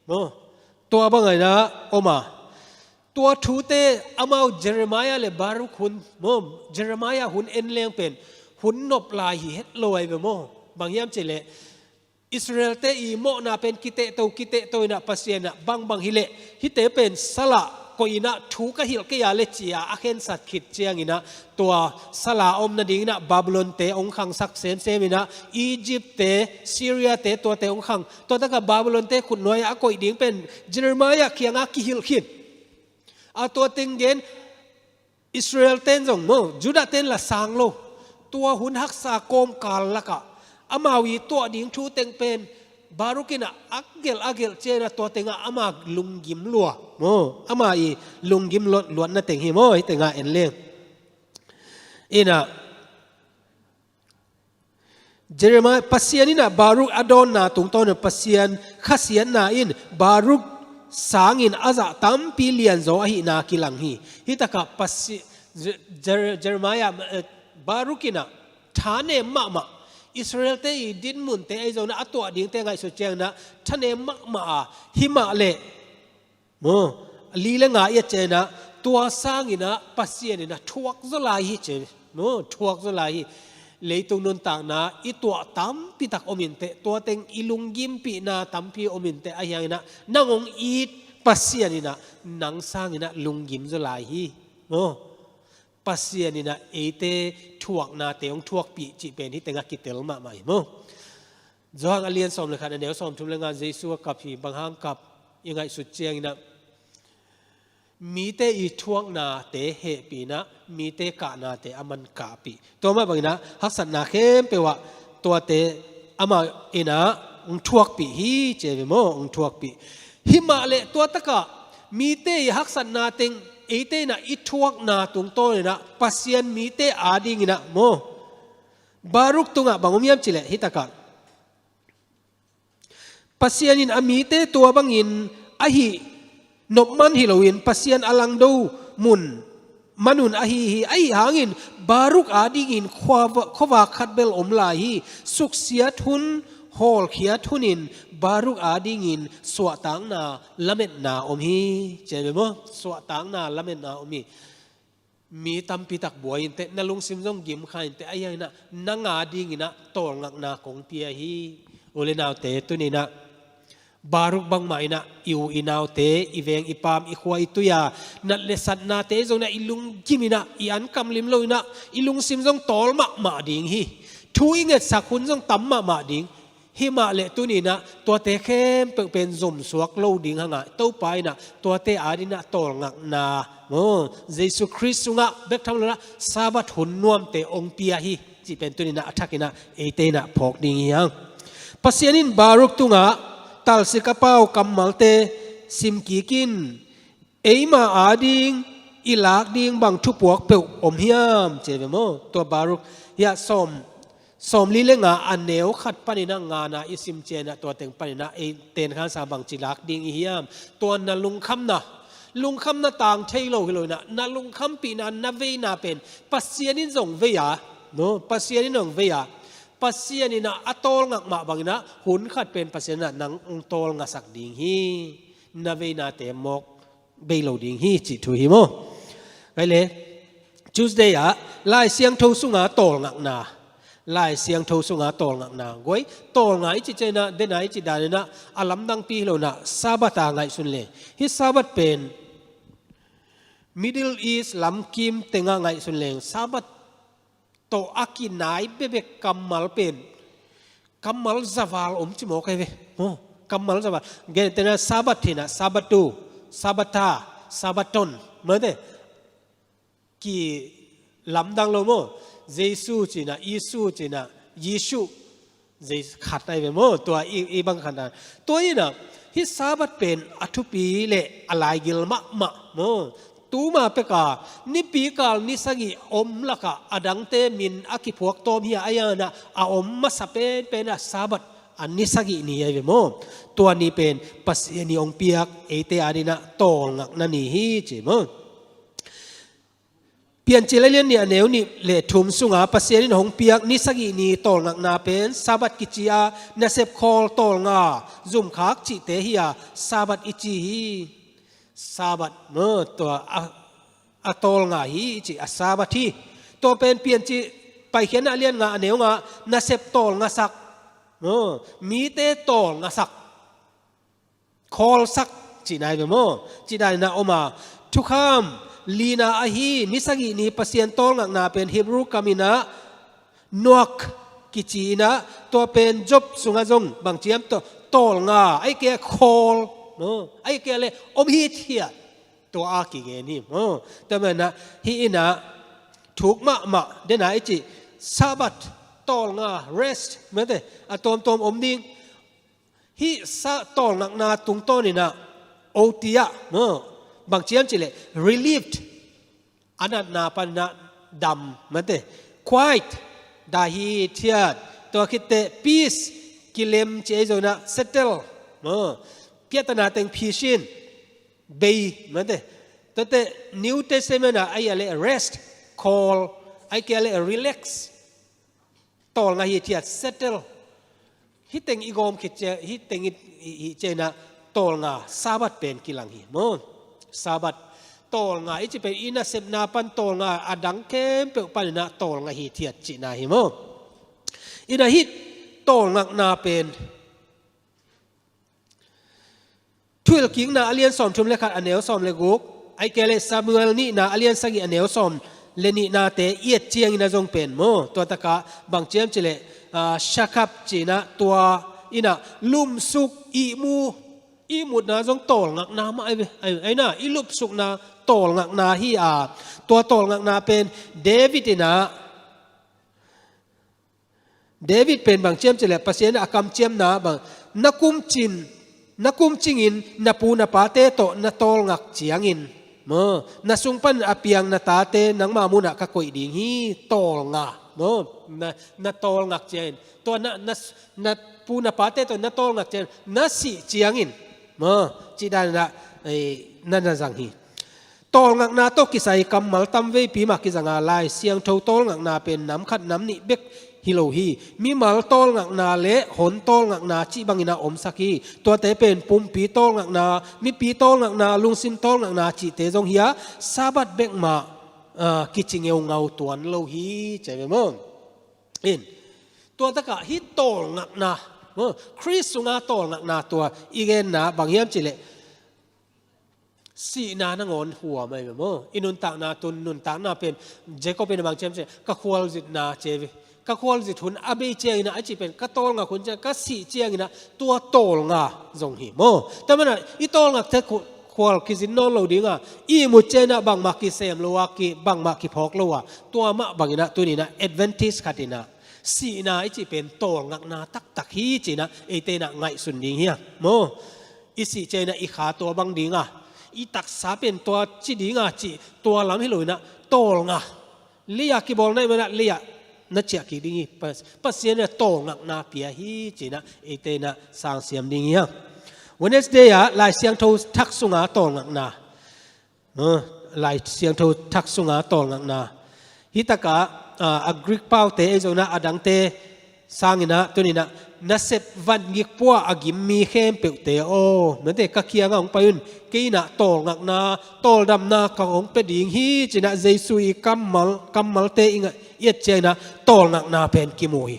โมตัวบังไงนะโอมาตัวทูเตอามาเยเรมายาเลบารุคุนโมเยเรมายาหุนเอ็นเลี้ยงเป็นหุนนบลายเฮ็ดลอยไปโมบางยามเจเลอิสราเอลเตอีโมนาเป็นกิเตโตนะปัสเซียนะบางฮิเลฮิเตเป็นสละก็อินะถูกหิลก็ยาเลจียอาเคนสัตขิดเจียงอินะตัวสละอมนาดิงนะบาบิโลนเตองคังสักเซนเซมินะอียิปต์เตซีเรียเตตัวเตองคังตัวตะกับบาบิโลนเตขุนน้อยอาก็อีดิงเป็นเยเรมายาเคียงอากิหิลขิดอาตัวติงเดนอิสราเอลเต้นจงโมจุดาเต้นละสังโลตัวหุนฮักษาโกมกาลละกะอามาวีตัวดิ่งทูเต็งเป็นบารุกินะอักเกลเจนะตัวเต็งอามาลุงกิมลัวโมอามาอีลุงกิมล้วนนะเต็งฮิโมฮิเต็งเอ็นเลี้ยงอินะเจเรมายปัสเซียนี่นะบารุกอดอนนาตุงต้นปัสเซียนขัสเซียนนาอินบารุกสางอินอาจะตั้มปีเลียนโซอหินากิลังฮีฮิตะกับปัสเจเรมายบารุกินะฐานเนมะอิสราเอลเตอีดินมุนเตไอโซนะอัตัวดิ่งเตไงสุเจงนะฐานเนมะหิมะเลโมลีเลงายเจนะตัวสางอินะปัสเซียนนะทวกโซลาฮิเจโมทวกโซลาฮิเลยตรงนั้นต่างนะอีตัวตั้มปีตักอมินเตตัวเต็งอีลุงยิมปีนาตั้มปีอมินเตอะไรอย่างนั้นนางองอีปัสเซียนี่นะนางสร้างนี่นะลุงยิมจะลายฮีโอ้ปัสเซียนี่นะเอเตทวกนาเตองทวกปีจีเป็นที่เต็งกิเตลมาใหม่โม่จางอเลียนสมเลยค่ะเดี๋ยวสมทุมเรื่องงานเยซูกับพี่บางครั้งกับยังไงสุดเจียงนะมีเตอีทวงนาเตเฮปีนะมีเตกะนาเตอมันกะปีตัวมาบังนะฮักษณนาเข้มเปว่าตัวเตอามาเอนะองทวกปีฮีเจวิโมองทวกปีหิมาเลตัวตะกะมีเตฮักษณนาเต็งเอเตนะอีทวกนาตุงโตเลยนะปัสเซียนมีเตอาดิงนะโมบารุกตุงะบางอมยามจิเลฮิตะกะปัสเซียนินอามีเตตัวบังอินอะฮีนบมันฮิโลวินปัสยันอลังดูมุนมนุนอหิฮิไอหางินบารุกอาดิงินขวาขัดเบลอมลาฮีสุกเสียทุนฮอลเขียทุนินบารุกอาดิงินสวตังนาละเม็ดนาอมฮีเจ็บไหมสวตังนาละเม็ดนาอมฮีมีตั้มปีตักบัวอินเตนลุงซิมซงกิมขายอินเตไอยังนะนางอาดิงินะตองักนาของเปียฮีโอเลนาวเตตุนีนะบารุกบังไม้นะอิวอินาวเตอีเวงอีปามอีขวายตุยานัดเลสันนาเตจงนะอิลุงกิมินะอีอันกำลิมลอยนะอิลุงซิมจงตอลมาดิงฮีทูอิงเงสักคุณจงตั้มมาดิงฮิมาเลตุนีนะตัวเตเข้มเป็นสมสวกโลดิงหงะเต้าไปนะตัวเตอาดินะตอลงักนาโมเยซูคริสต์งะเบกทำเลยนะซาบัดหุนนวมเตองเปียฮีจีเป็นตุนีนะอัฐกินะเอเตนะพอกดิงยังปัสยานินบารุกตุงะตัลสิกาเป้ากำมัลเตซิมกีกินเอมาอาดิงอิลากดิงบังทุปวกเปวอมเฮียมเจเวโมตัวบารุกยาสมลีเลงาอันเนวขัดปนินังงานาอิซิมเจนะตัวเต็งปนินะเอเตนข้าสาบังจิลากดิงอิเฮียมตัวนัลุงคำนะลุงคำนะต่างเทโลฮิโลนะนัลุงคำปีนันนาเวนาเป็นปัสเซียนินส่งเวียโนปัสเซียนินส่งเวียปัสเซียนี่นะอัตโตลงักมาบางนะหุนขัดเป็นปัสเซียนะนังองโตลงักสักดิ่งฮีนาเวนาเตมกเบลดิ่งฮีจิตุฮิโมไงเลยจูสเดียไล่เสียงทูสุงาโตลงักนาไล่เสียงทูสุงาโตลงักนาก้อยโตลงักจิเจนะเดนัยจิดานะอาลัมดังปีโลนะซาบัตาไงสุนเลฮิซาบัตเป็น Middle East ลำกิมเตงไงสุนเลซาบัตโตอากินายเบกัมมัลเป็นกัมมัลซาวาลจิโมกเวโอ้กัมมัลซาวาลเกณฑ์เตนะซาบัตทินะซาบัตูซาบัตาซาบัตตอนเหมือนเดกี่ลำดังโลโมเยซูจีนะยิสูจีนะยิสูเจขัดไอเวโมตัวอีบังขันนั้นตัวนี้นะฮิซาบัตเป็นอัตุปีเลอะไรกิลมะโมตูมาเปกานิปีกาลนิสกิอมละกะอดังเตมินอากิพวกโตมีอายานะอาอมมาสเปนเป็นซาบัตอันนิสกินี่ไอเวโมตัวนี้เป็นปัสยานิองเปียกเอเตอาดินะโตงักนันนี่ฮีจิโม เปลี่ยนจิเลเลียนเนี่ยเนวนี่เละทุ่มสุงาปัสเซียนหงเปียกนิสกินีตอลงักนาเป็นซาบัดกิจิอาเนเซบคอลตอลงาซุมคักจิเตฮิอาซาบัดอิจิฮีซาบัดเมื่อตัวอะตอลงาฮีจิอาซาบัดที่ตัวเป็นเปลี่ยนจิไปเขียนเลียนงาเนวงาเนเซบตอลงาสักมีเตตอลงาสักคอลสักจีนายเบโมจีได้นาออกมาทุกคำลีนาอาฮีนิสกินีปัสเซียนตอลงักนาเป็นฮิบรูกามินะนวกกิจีนะตัวเป็นจบสุงาจงบางเจียมตัวตอลงาไอเกะคอลไอเกะเลยอมฮีเทียตัวอากิเกนี่แต่เมื่อนะฮีนะถูกมะเดนไอจิซาบัตตอลงา rest เหมือนเดอะตอมอมดิ้งฮีซาตอลงักนาตุงต้นนี่นะโอติยะบางเจียมจิเล relieved อันนั้นนาปันนะดำเหมือนเด quiet ดาฮีเทียดตัวคิดเต peace กิเลมเจโจนะ settle เพียรนาเต็งพีชินเบย์เหมือนเดตัวเต New Testament นะไอ้อะไร rest call ไอ้เกอะไร relax ตอลงาฮีเทียด settle ฮิเต็งอีกอมคิดเจฮิเต็งอีเจนะตอลงาซาบัดเป็นกิลังฮีซาบัดตอลงาอิจิเป็นอินาเซบนาปันตอลงาอดังเข้มเปปันนะตอลงาฮีเทียดจินาฮิโมอินาฮิตตอลงานาเป็นทุลกิงนาอเลียนสอมชุมเลขัดอเนวสอมเลกุกไอเกเลซามูเอลนี่นาอเลียนสักอเนวสอมเลนินาเตเอียดเจียงนาจงเป็นตัวตะกะบางเจียมจิเลชักบจีนะตัวอินะลุ่มสุกอีมุดนะจงตอลงักนามาไอน่ะอีลุบสุกนาตอลงักนาฮีอาตัวตอลงักนาเป็นเดวิดนะเดวิดเป็นบางเจียมจิเลปัสเซียนอากำเจียมนาบางนักกุมจิงอินนับปูนับปาเตโตนัตอลงักเจียงอินนัสุงปันอเปียงนัตาเตนังมามุนักกอยดิ่งฮีตอลงานัตอลงักเจียงตัวนัปูนับปาเตโตนัตอลงักเจียงนัสิเจียงอินจีดานะนั่นจังฮีตอลงักนาโตกิไซกัมมัลตัมเวปีมากิจังอาไลเสียงเท่าตอลงักนาเป็นน้ำขัดน้ำนิเบกฮิโลฮีมีมัลตอลงักนาเละหนตอลงักนาจิบังอินาอมสักีตัวเตเป็นปุ่มปีตอลงักนามีปีตอลงักนาลุงซิมตอลงักนาจิเตจงเฮียซาบัดเบกมากิจิงเอวเงาตัวนั้นโลฮีใจไหมมั้งตัวตะกะฮิตอลงักนาคริสสุงาตอลงักนาตัวอีเกนนาบางเฮียมจิเลสีนานังอนหัวไม่เหมือนอินุนตากนาตุนนุนตากนาเป็นเจก็เป็นบางเช่นก็ควรจิตนาเจวิก็ควรจิตหุนอเบเจียงนะไอจีเป็นก็ตอลงาคุณเจก็สีเจียงนะตัวตอลงาจงหิมแต่มันอ่ะอีตอลงาเธอควรคิดนอนเราดีงาอีมุเจนะบางมากิเซมโลวากิบางมากิพอกโลวาตัวมะบางนะตัวนี้นะแอดเวนทิสขัดนะสีนาไอจีเป็นตอลงักนาตักฮีจีนะเอเตนะไงสุนดีเฮียอีสีเจนะอีขาตัวบางดีงาอีตักษาเป็นตัวจีดีงาจีตัวหลังให้เลยนะตอลงาเลียกิบอลได้ไหมนะเลียนัดเชียกิดิ้งปัสเซียนเนี่ยโตงักนาเปียฮีจีนะเอเตนะสร้างเสียมดิ้งยังวันนี้เดียลายเสียงโททักสุงาโตงักนาลายเสียงโททักสุงาโตงักนาฮิตากะอักริกเป้าเตเอโจนะอดังเตสร้างนะตัวนี้นะนัสเซวันยิกปัวอากิมมีเข้มเปเตโอเหมือนเด็กกะเคียงของไปอุ่นกีน่ะโตงักนาโตดำนาของเป็ดหญิงฮีจีน่ะเจสุยกัมมัลเตอิงเอียดเจนะโตงักนาเป็นกิโมย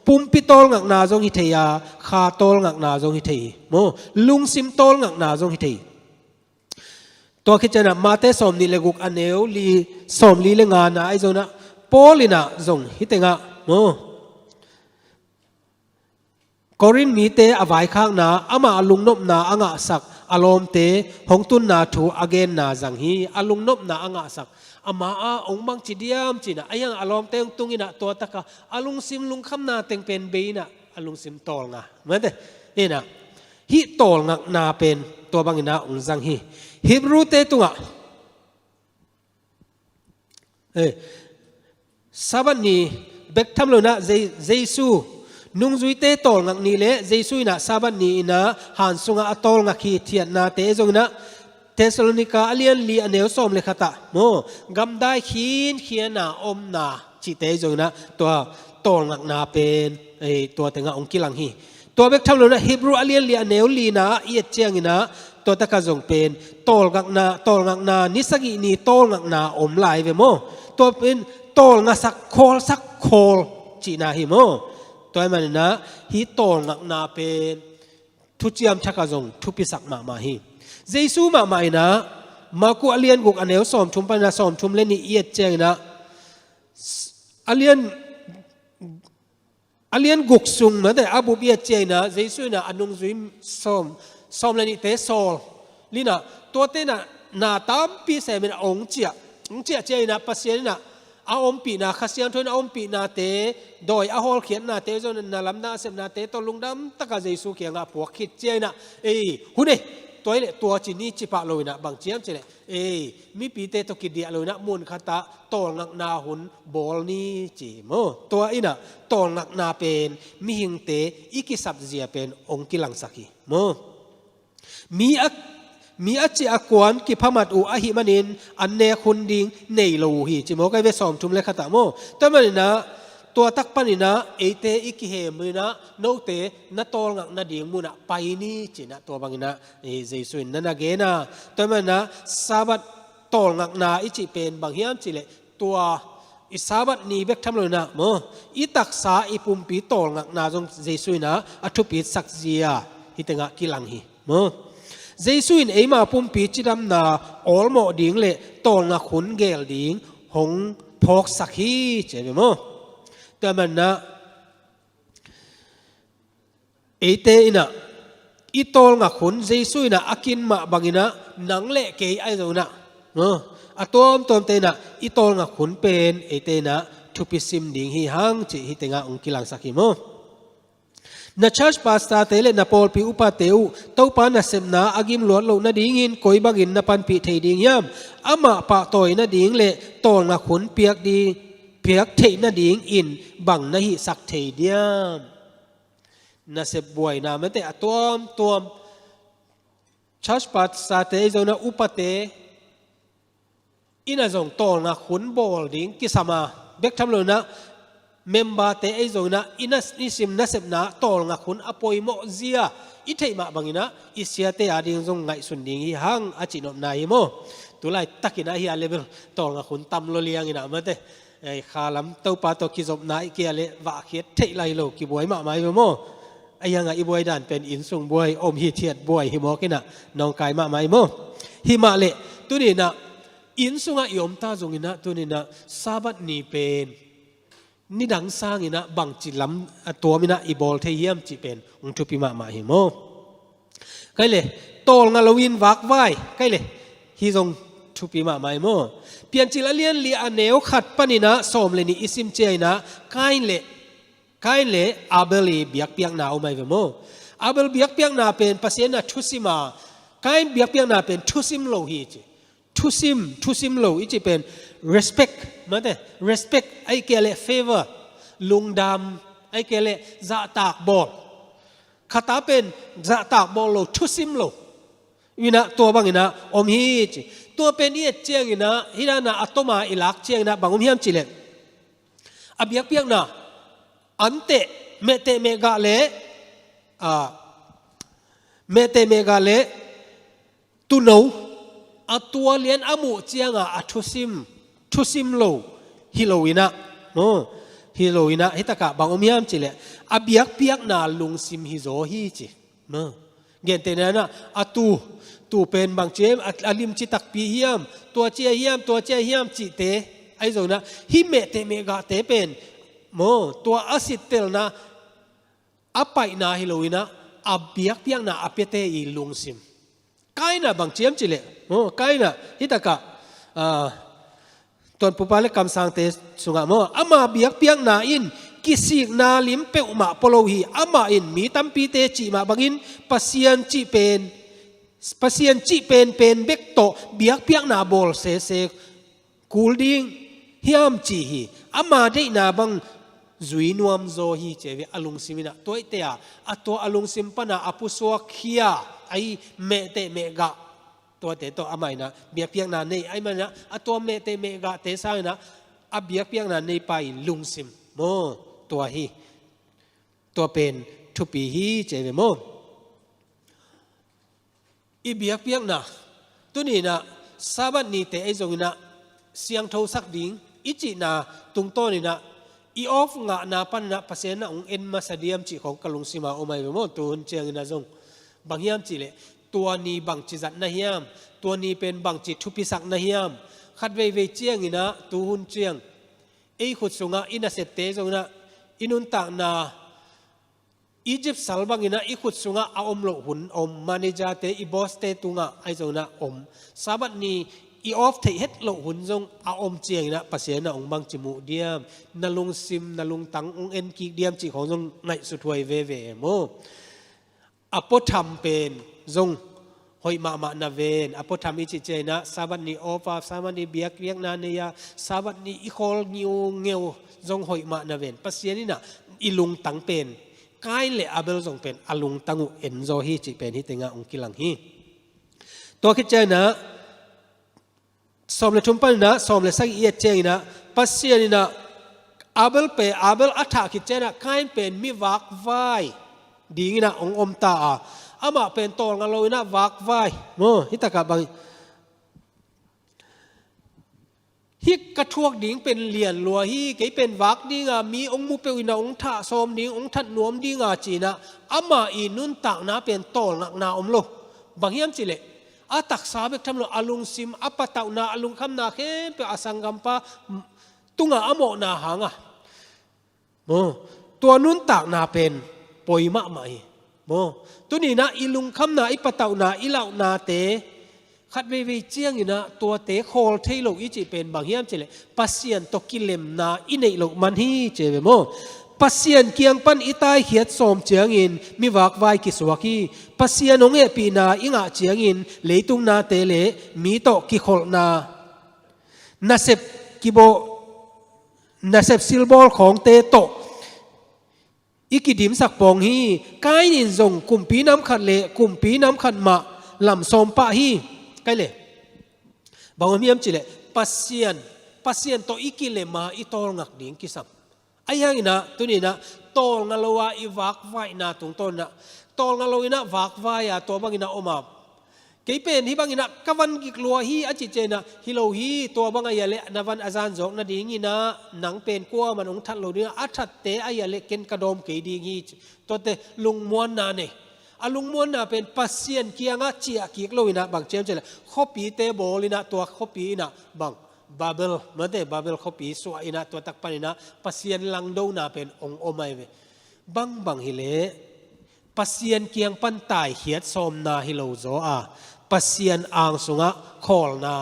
ปุ่มปิโตงักนาจงฮิเทียขาโตงักนาจงฮิเทียลุงซิมโตงักนาจงฮิเทียตัวคิดจะนะมาเตสอมนี่เลกุกอันเอวลีสอมลีเลงานะไอโซนะโปลินะจงฮิเตงะกอรินมีเตอวัยข้างนาอามาลุงนบนาอ่างสักอารมณ์เตหงตุนนาถูอเกนนาจังฮีอลุงนบนาอ่างสักอามาองบังจิเดียมจีนะไอ้ยังอารมณ์เตงตุงอินะตัวตะกะอลุงซิมลุงคำนาเตงเป็นเบย์นะอลุงซิมตอลงะเหมือนเดนี่นะฮิตอลงะนาเป็นตัวบังอินะองจังฮีฮิบรูเตตุงะซาบันนีเบกทำเลยนะเจซูนุ่งจุยเตตอลงักนี่เละเจสุยนะซาบันนี่นะหันสุงะตอลงักขีเทียนนาเตจงนะ เทสโลนิกาอเลียนลีอเนลสอมเลขตะโมกำได้ขีนเขียนนาอมนาจิเตจงนะตัวโตงักนาเป็นตัวแต่งองกิลังฮีตัวเบกทำเลยนะฮิบรูอเลียนลีอเนลลีนาเอียดเจียงนะตัวตะกะจงเป็นโตงักนานิสกินีโตงักนาอมลายเวโมตัวเป็นโตงักสักโคลจีนาฮิโมตัวมันนะฮิโตงักนาเป็นทุจยมชักจงทุปิสักมาฮีเยซูมาไม่นะมากูอเลียนกุกอันเอวสอมชุมปนาสอมชุมเล่นนี่เอียดเจงนะอเลียนกุกซุงนะแต่อาบุบเอียดเจงนะเยซูนะอนุงซุยสอมเล่นนี่เตโซลลีนะตัวเตนะนาตามปีเสมินองเจียเจงนะปัสเซียนนะอาอมปีนาขัสยันทุนอาอมปีนาเตโดยอาฮอลเขียนนาเตจนนาลำนาเสมนาเตตลุงดำตะกะเยซูเขียนอาพวกคิดเจงนะหุ่นตัวจีนี่จิปะเลยนะบางเจียมเจเลยมีปีเตตกิดเดียเลยนะมุนคตาโตงักนาหุนบอลนี่จีโมตัวอินะโตงักนาเป็นมีหิงเตอิกิสับเจียเป็นองกิลังสักีโมมีอจิอากวนกิพมัดอูอหิมันินอันเนคุณดิงเนยโลหีจิโมก็ไปสอมทุมเลยคตาโมแต่มันนะตัวตักปันนะเอเตอิกิเฮมือนะโนเตนตอลงักนาดิ่งมุนะไปนี่จีนะตัวบางนะเจสุนนั่นนะเกนะตัวมันนะสาบัดตอลงักนาอิจิเป็นบางเฮียมจิเลตัวอิสาบัดนี้เบกทำเลยนะโมอิตักษาอิปุมปีตอลงักนาจงเจสุนนะอัทุปีสักเจียฮิตงะกิลังฮีโมเจสุนเอมาปุมปีจิดำนาออลโมดิ่งเลตอลงักขุนเกลดิ่งหงพอกสักฮีเจเบโมแต่มันนะเอเตอินะอีโตลงะขุนเจสุยนะอากินมาบางอินะหนังเละเกยไอโซนะอะตัวเตนะอีโตลงะขุนเป็นเอเตนะทุปิซิมดิ่งฮีฮังจิฮิเตงะองกิลังสักิโมna church pastor tele na pol pi upa teu to pa na semna agim lot lo na dingin koi bagin na pan pi thei ding yam ama pa toy na ding le tol nga khun piak di piak thei na ding in bang na hi sak thei diam na se boy na mate atom church pastor te zo na upa te ina zong tol nga khun bol ding kisama bek tham lo na member te ai zo na inas isim na sep na tol nga khun apoi mo zia i thei ma bangina i sia te ading zong ngai sun ding hi hang a chinom na hi mo tulai takina hi a level tol nga khun tam lo liang ina ma te ai khalam to pa to ki zop na i ke le wa khiet thei lai lo ki boi ma mai mo ayanga i boi dan pen in sung boi om hi thiat boi hi mo kina nong kai ma mai mo hi ma le tu ni na in sunga yom ta zong ina tu ni na sabat ni penนี่ดังสร้างอินะบังจิล้ำตัวมินะอีบอลเทียมจิเป็นองทุพิมาหิโมใครเลยโตลงาลวินวักไว้ใครเลยฮิซงทุพิมาหิโมเปลี่ยนจิลเลียนลีอันเนวขัดปนินะสมเลนี่อิสิมเจนะใครเลยอาเบลีเบียกเปียงนาเอาไม่เวโมอาเบลเบียกเปียงนาเป็นภาษานะทุสิมาใครเบียกเปียงนาเป็นทุสิมโลหิจิทุสิมโลอิจิเป็น respect มาแต่ respect ไอเกลเล favor ลุงดำไอเกลเลจะตากบอลคาตาเป็นจะตากบอลโลทุสิมโลวินะตัวบางอินะอมฮีจิตัวเป็นนี่เจียงอินะฮินานะอัตมาอิลักเจียงนะบางอมฮิมจิเลอเบียกเปียงนะอันเตเมเตเมกาเลเมเตเมกาเลตุโนอัตัวเลียนอามุเจียงอ่ะทุซิมโลฮิโลวินะฮิโลวินะฮิตากะบางอมียมจิเลอเบียกเปียกนาลุงซิมฮิโซฮีจิเกณฑ์เตนะอัตูเป็นบางเจมอลิมจิตักปีเฮียมตัวเจียเฮียมจิเตไอโซนะฮิเมเตเมกาเตเป็นตัวอาสิตเตลนะอไปนาฮิโลวินะอเบียกเปียกนาอเปเตอีลุงซิมใกล้นะบางเจียมจิเลใกล้นะฮิตากะตอนปุปาเลกำสังเตสุงะอามาเบียกเปียงนาอินกิสิกนาลิมเปอุมาปโลหีอามาอินมีตัมปีเตจิมาบังอินปัสยันจิเป็นเบกโตเบียกเปียงนาบอลเซกูลดิงฮิมจิฮีอามาได้นาบังจุยนวมโซฮีเจวิอลุงซิมินะตัวเตียตัวอลุงซิมปนาอปุสวะขียาไอเมเตเมกะ ตัวเตตัวอาไม่นะเบียกเพียงนาในไอ้มันนะตัวเมเตเมกะเตซ่านะเบียกเพียงนาในไปลุงซิมโมตัวฮีตัวเป็นทุปีฮีเจเวโมอีเบียกเพียงนะตัวนี้นะซาบันนี่เตไอจงนะเสียงโทสักดิ่งอิจินะตุงโตนี่นะอีออฟงะนาปันนะภาษานะองเอ็นมาสเดียมจีของกลุงซิมาโอไม่เวโมตัวเจียงนะจงบางยามจีเลตัวนี้บางจิจัดนะเฮียมตัวนี้เป็นบางจิตทุพิสักนะเฮียมขัดเวเวเจียงนี่นะตัวหุ่นเจียงไอขุดสุงะอินาเซตเตจงนะอินุนตากนาอียิปต์สัลบังอินะอีขุดสุงะอาอมโลหุ่นอมมานิจาเตอีบอสเตตุงะไอจงนะอมซาบัดนี้อีออฟเทเฮ็ดโลหุ่นจงอาอมเจียงนะภาษานะองบางจมูเดียมนาลุงซิมนาลุงตังองเอ็นกีเดียมจีของจงในสุดถวยเวเวโมอปธรรมเป็นจงหอยมานาเวนอปธรรมอิจิเจนะซาบัดนี้ออฟาซาบัดนี้เบียกเรียกนาเนียซาบัดนี้อีคอลนิวเงวจงหอยมานาเวนภาษานี่นะอีลุงตังเป็นกายเลอาเบลจงเป็นอลุงตังอุเอ็นโซฮีจิเป็นฮิตงาองกิลังฮีตัวคิดเจนะสมเลทุมปันนะสมเลสักเอียดเจนะปัสเซียนี่นะอาเบลเปอาเบลอัฐาคิดเจนะกายเป็นมีวักไวดีนะองอมตาอามาเป็นตอลงาโลนะวักไวโมฮิตะกับบางฮิกระทวกดิ่งเป็นเหรียญลัวฮีเกเป็นวักดิ่งมีองมุเปวินาองท่าสมดิ่งองทัดนวมดิ่งจีนะอามาอีนุนตักนะเป็นตอลนักนาอมโลบางยามจิเลอาตักสาเบกทำโลอลุงซิมอัปตาวนาอลุงคำนาเข้มเปอสังกัมปะตุงอโมนาหางโมตัวนุนตักนาเป็นปอยมะไหมโมตัวนี้นะอีลุงคำนาอิปตาวนาอิเหล่านาเตขัดเวเวเจียงอยู่นะตัวเตะโคลเทโลอีจีเป็นบางอย่างเจเลยปัสเซียนตกิเลมนาอินเนโลมันฮีเจเวโมปัสเซียนเกียงปันอิตายเขียดสมเจียงอินมีวักไวกิสวากีปัสเซียนองเอปีนาอิงะเจียงอินเลยตุงนาเตเลมีโตกิโคลนาเซบกิโบนาเซบซิลบอลของเตโตอีกิดิมสักปองฮีกายนินจงกุมปีน้ำขัดเลกุมปีน้ำขัดมาลำสมปะฮีไกลเลยบางมีมจิเลปัสเซียนโตอีกิเลมาอีโตงักดิ่งกิสับไอ้ยังนะตัวนี้นะโตงาโลวาอีวักไว้นะตรงต้นนะโตงาโลวินะวักไว้อะตัวบางอินะอมาเกี่เป็นที่บางอินะกวันกิกลัวฮีอจิเจนะฮิโลฮีตัวบางอายะเลนวันอาจารย์จงนะดิ่งอินะหนังเป็นกัวมันองทัดโลเนี่ยอัฐเตอายะเลเกนกระดมเกดิ่งฮีตัวเตลุงม้วนนาเนี่ยอลุงม้วนน่ะเป็นปัสเซียนเกียงะเจียกิกโลวินะบางเจมเจเลยข้อปีเตโบลินะตัวข้อปีนะบางบาเบลเมื่อแต่บาเบลเขาปีสวยนะตัวตักปานินะปัสเซียนลังดูนะเป็นองค์โอไม่เวบังฮิเลปัสเซียนเกียงปันตายเขียดสมนาฮิโลโซอาปัสเซียนอ่างสุงะคอลนา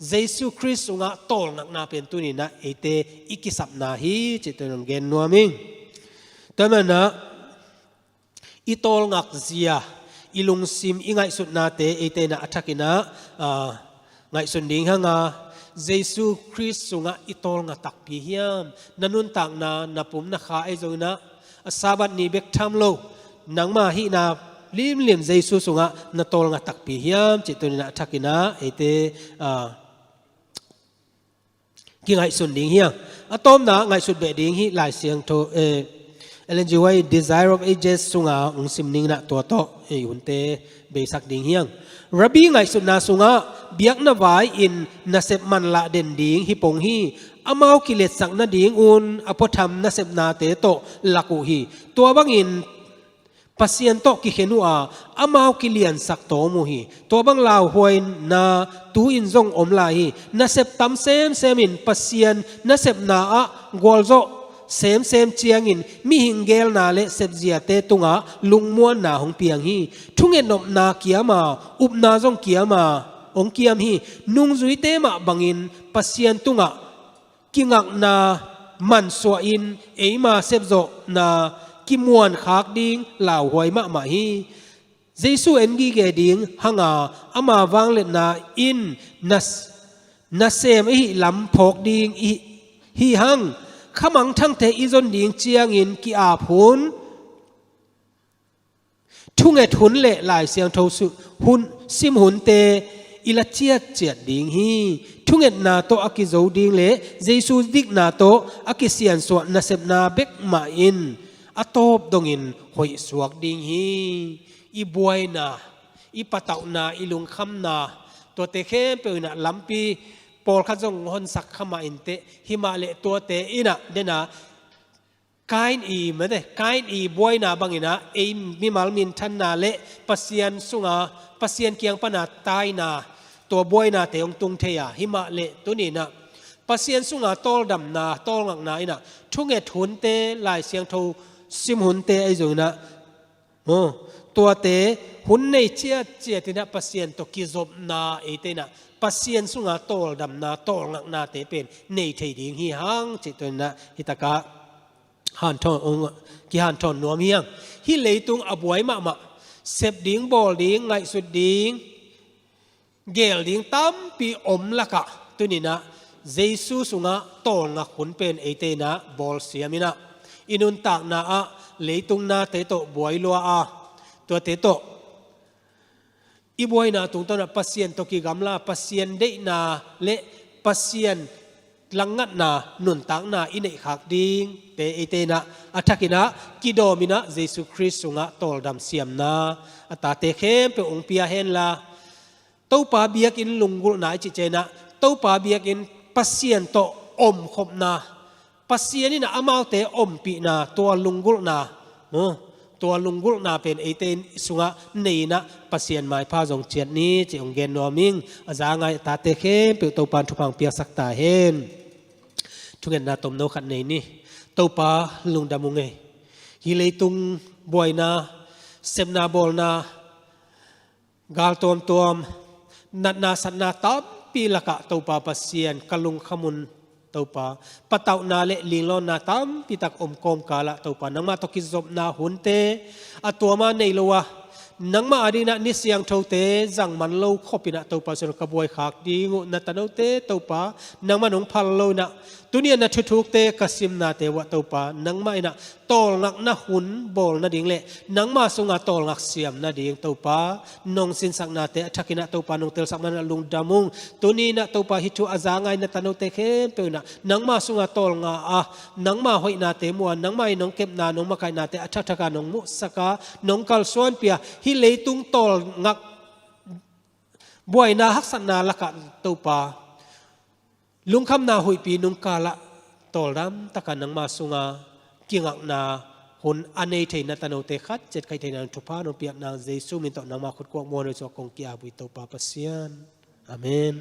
เยซูคริสต์สุงะโตลนักนาเป็นตัวนี้นะเอเตอิกิสับนาฮีจิตนนเกนนัวมิงแต่มันนะอิโตลงักเซียอิลุงซิมอิไงสุดนาเตเอเตนะอัฐกินะไงสุดดิ่งฮะงาเยซูคริสต์สุงะอิตอลงะตักพิเฮียมนันุนตักนานับปุ่มนักขาไอโจนะซาบัดนี้เบกทำโลนังมาฮีนาลิมเยซูสุงะนัตอลงะตักพิเฮียมจิตตุนินะทักินะเอเตกิไงสุดดิ่งเฮียอะตอมนะไงสุดเบดิ่งฮีหลายเสียงโทเอเลนจิไว้ desire of ages สุงะองซิมนิงนะตัวโตอุนเตเบสักดิ่งเฮียงรับบีไงสุดนาสุงะเบียกนาวายอินนาเซบมันละเด่นดิ่งฮิปงฮีอามากิเลสสักนาดิ่งอุนอภธรรมนาเซบนาเตโตลักุฮีตัวบางอินปัสเซียนโตกิเขนัวอามากิเลียนสักโตมูฮีตัวบางลาวหวยนาตูอินซงอมลาฮีนาเซบตัมเซมอินปัสเซียนนาเซบนาอะกอลโซเซมเจียงอินมีหิงเกลนาเลเซบเจียเตตุงะลุงม้วนนาหงเปียงฮีทุ่งเงินนบนาเกียมาอุบนาจงเกียมาองเกียมฮีนุงจุยเตมาบังอินปัสเซียนตุงะกิงักนามันสวอินเอมาเซบโซนากิมวนขากดิงเหล่าหวยมะมาฮีเยซูเอ็นกีเกดิงฮังอามาวังเลนาอินนัสเซมอีลำพกดิงฮีฮังขมังทั้งเทอิจนดิ่งเจียงอินกีอาพุนทุ่งเอ็ดหุนเละหลายเสียงโทสุหุนซิมหุนเต อิละเจียเจียดดิ่งฮีทุงเอ็ดนาโตอากิโจดิ่งเละเยซูดิกนาโตอากิเซียนสวนาเซบนาเบกมาอินอตบดงอินหอยสวกดิ่งฮีอีบวยนาอีปะเตานาอีลุงคำนาตัวเตเข้มเปอนะลำปีปอลขจงหอนสักขมาอินเตหิมาเลตัวเตอินะเดนะกายอีมันเดกายอีบวยนาบังอินะเอมิมัลมินทันนาเลปัสยันสุงาปัสยันเกียงปนาตายนาตัวบวยนาเตองตุงเทียหิมาเลตัวนี้นะปัสยันสุงาตอลดำนาตอลงักนาอินะทุงเอทุนเตลายเสียงทูซิมหุนเตไอจุนะตัวเตหุ่นในเชียเจียตินะปัสยันตกิจบนาเอเตนะปัสยันสุงาโตลดำนาโตลงักนาเตเป็นในเทดิงฮีหังจิตตัวนะฮิตากะฮันทอนองกิฮันทอนนัวเมียงฮิเลยตุงอบวยมาเสพดิงบอลดิงไงสุดดิงเกลดิงตั้มปีอมละกะตัวนี้นะเยซูสุงาโตลงักขุนเป็นเอเตนะบอลเสียมินะอินุนตากนาอะเลยตุงนาเตโตบวยลัวอะตัวเตโตอีบวยนาตุงต้นปัสยันตกิกำลาปัสยันเดนาเละปัสยันลังงัดนาหนุนตังนาอินเอกหักดิงเตเอเตนะอัฐกินะกิโดมินะเยซูคริสต์สุงะตอลดำเสียมนาอัตาเตเข้มเป็นองค์เปียเฮนลาเต้าปาเบียกินลุงกุลนาจิเจนะเต้าปาเบียกินปัสยันโตอมขบนาปัสยันนี่นะอามาเตอมปีนาตัวลุงกุลนาตัวลุงกุลนาเป็นเอเตนสุงะนี่นะปัสยันหมายพาจงเจียดนี้จิองเกนนอมิงอาจารย์ไงตาเตเข้มเป็นตัวปานทุพังเปียสักตาเฮนทุกเงินนาตมโนขัดในนี่ตัวปาลุงดามุงเงฮิเลยตุงบวยนาเซมนาบอลนากาลตวมนัดนาสันนาตับปีละกะตัวปาปัสยันกลุงขมุนตัวปาปะเต่านาเลลิงลอนนาตัมปีตักอมกอมกาละตัวปานังมาตกิจบนาหุนเตอตัวมาในลัวนังมาอดีนะนิสยังเท่าเตจังมันโลขบินะตัวปาสนุกบวยขากดีงูนัตโนเตตัวปานังมาหนงพัลโลนะตัวนี้นะทุกเตกสิมนาเตวะตัวปานังมาอินะตอลงักนะหุนบอลนะดิ่งเละนังมาสุงาตอลงักเสียมนะดิ่งตัวปานงสินสักนาเตทักินะตัวปานงเตลสักมันลุงดามุงตัวนี้นะตัวปาฮิจูอาจางไงนัตโนเตเข้มเปนะนังมาสุงาตอลงานังมาหอยนาเตมัวนังมาอินงเก็บนานงมาไกนาเตอัชทักานงมุสกานงกัลส่วนเปียฮิเลยตุงตอลงักบวยนาฮักษนาละกันตัวปาลุงคำนาหุยปีนุงกาละตอลรำตะกันนังมาสุงากิงักนาหุนอันเอเทนัตโนเตขัดเจ็ดไคเทนันทุพานงเปียกนางเยซูมินตนังมาขุดกวกมวนในจอกงกีอาบุยตัวปาปัสยันอาเมน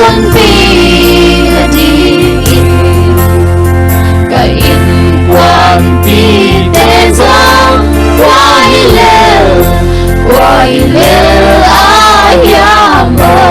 ต้นปีและดีอินก็อินความปีแต่จังว่าให้เร็วว่าให้เร็วอายามอ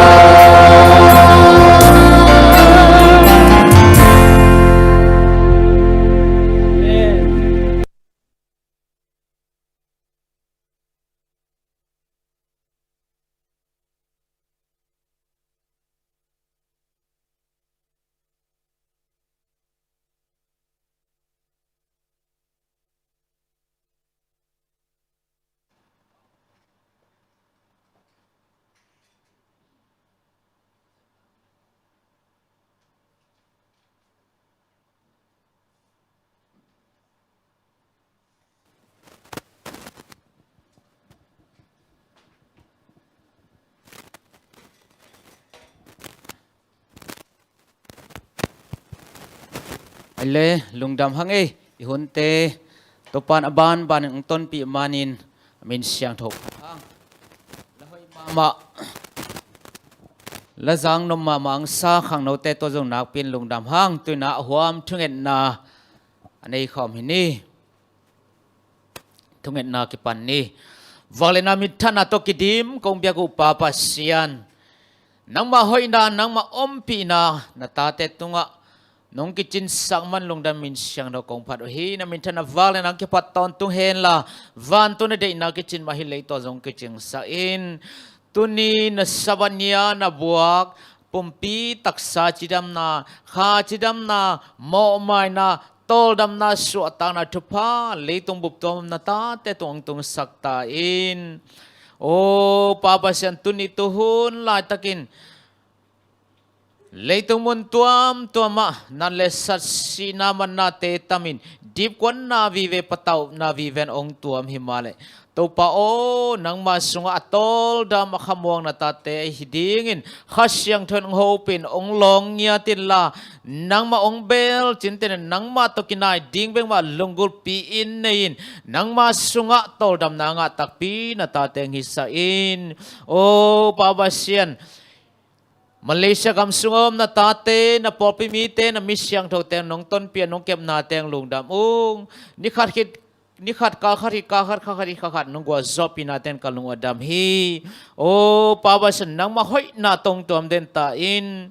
ไอเลยลุงดำหังเออีหุ่นเตตัวปานอบานบานของต้นปีมานินมินเสียงถกแล้วให้มาและจังนมมามังซาขังโนเตตัวจงนักเป็นลุงดำหังตัวน่าหัวมทุ่งเอ็นนาอันนี้ขอมหินี่ทุ่งเอ็นนากิปันนี่วอลเลนามิทานาโตกิดิมคงเบียกุปาปัสยันนังมาหอยนานังมาอมปีนานาตาเตตุงะน้องกิจินสังมันลงดามินเสียงดอกงพัดฮีนามินทนาวาเลนังกิปัตตอนตุเฮนลาวันตุนเดนักกิจินมาฮิเลตัวจงกิจิงสัอินตุนีนสับัญญาณบวกปุ่มปีตักษาจิดำนาขาจิดำนาโมไมนาโตลดำนาสวตานาทุพาเลตุงบุบตัวนาตาเตตวงตุงสักตาอินโอปาปัสยันตุนีตุหุนลายตะกินleitung mun tuama nan le sat sinaman na te tamin deep kwan na vive pataw na viven ong tuam himale to pa o nang masunga atol da makhamuang na tate hidingin khasyang thon hopin ong long nya tin la nang ma ong bel chinten nang ma to kinai ding beng ma lungul pi in nein nang masunga tol dam na nga takpi na tate hisain o pabasyan Malaysia kam sungom na tate na popimite na misyang tho teng nong ton pian nong kem na teng lungdam ung ni khat ka khat nong gwa zopi na ten kalung adam hi o pabasan nang mahoi na tong tom den ta in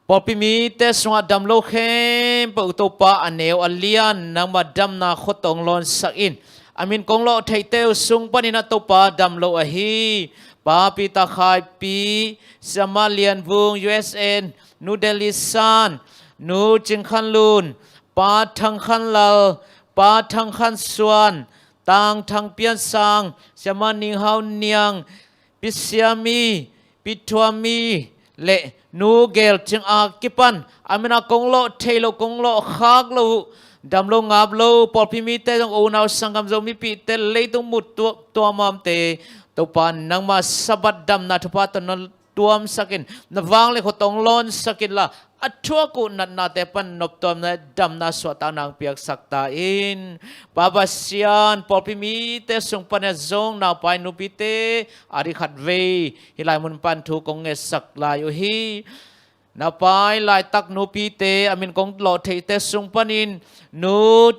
popimite sunga dam lo khem pa utopa aneu alian nang madam na khotong lon sakin amin kong lo thaiteu sung panina topa dam lo a hi Papi takai pi Somalian vung USN Nu Delhi San Nu Jingkhan Lun Pa Thang Khan Lal Pa Thang Khan Suan Tang Thang Pian Sang Samaning Hau Niang Pisyami Pitwami Le Nu Gel Jing Akipan Amina Konglo Tailo Konglo Khak Lo Dam Lo Ngap Lo Popimite Dong Unaw Sangam Zomi Pi Te Leitung Mut Tua Mam Te Topan nang masabat dam na tupatan tuam sakin na wang le khotong lon sakin la athua ku nat na te pan nop tom na dam na swata nang piak sakta in babasian popimi te sung pan zong na pai nu pite ari khat ve hilai mun pan thu kong nge sak la yo hi na pai lai tak nu pite amin kong lo thei te sung panin nu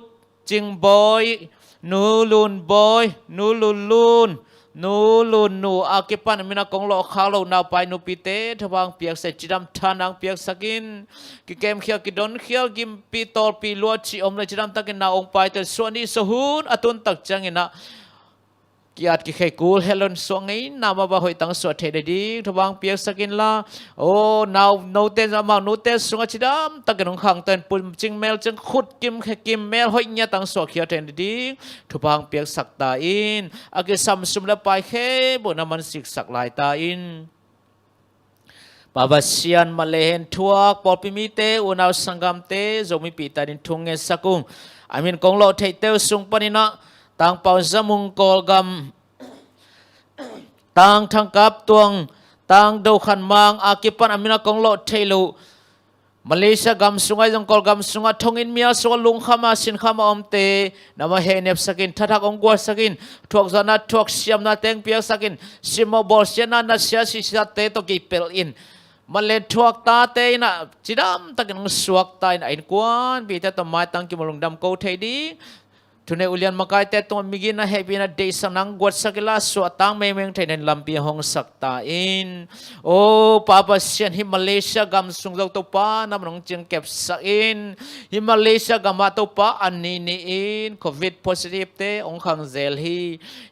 jing boy nu lun boy nu lun lun nu lun nu akipan mina kong lo khalo na pai nu pite thawang piak se chidam thanang piak sakin ki kem khia ki don khia gim pi tol pi lo chi om le chidam takin na ong pai te suani sohun atun tak changina kiat ki khai kul helon songai na ma ba hoi tang so the di thawang piak sakin la o now no ten ma no ten sunga chidam takin khang ten pum ching mel chang khut kim khe kim mel hoi nya tang so khia ten di thawang piak sakta in age sam sum la pai khe bo na man sik sak lai ta in Babasian malehen tuak popimite unaw sangam te zomi pita din tunge sakung amin kong lo thei teu sung panina tang pau zamung kol gam tang thangkap tuang tang do khan mang akipan amina kong lo thei lo มาเลเซียกำสุงไอจงกอลกำสุงทงอินเมียสวลุงขมาสินขมาอมเตนามาเฮเนฟสกินทัทักองกัวสกินทวกซานาทวกเสียมนาเตงเปียสกินซิมบอลเสียนานาเสียสิสเตตกิเปลอินมาเลทวกตาเตนะจิดามตะกินสวกตายนะอินกวนบีเตตมาตังกิมลุงดำโกเทดีทุนในอุเลียนมาไกแต่ตัวมิกินะเฮปีนะเดสังนังกวดสักละสวตังเมเมงเทนลำปีหงสักตาอินโอ้ปาปะเซียนฮิมาเลเซียกำสุงเราตัวป้านำนองจึงเก็บสักอินฮิมาเลเซียกำมาตัวป้าอันนี้นี่อินโควิด positive เตองคังเซลฮี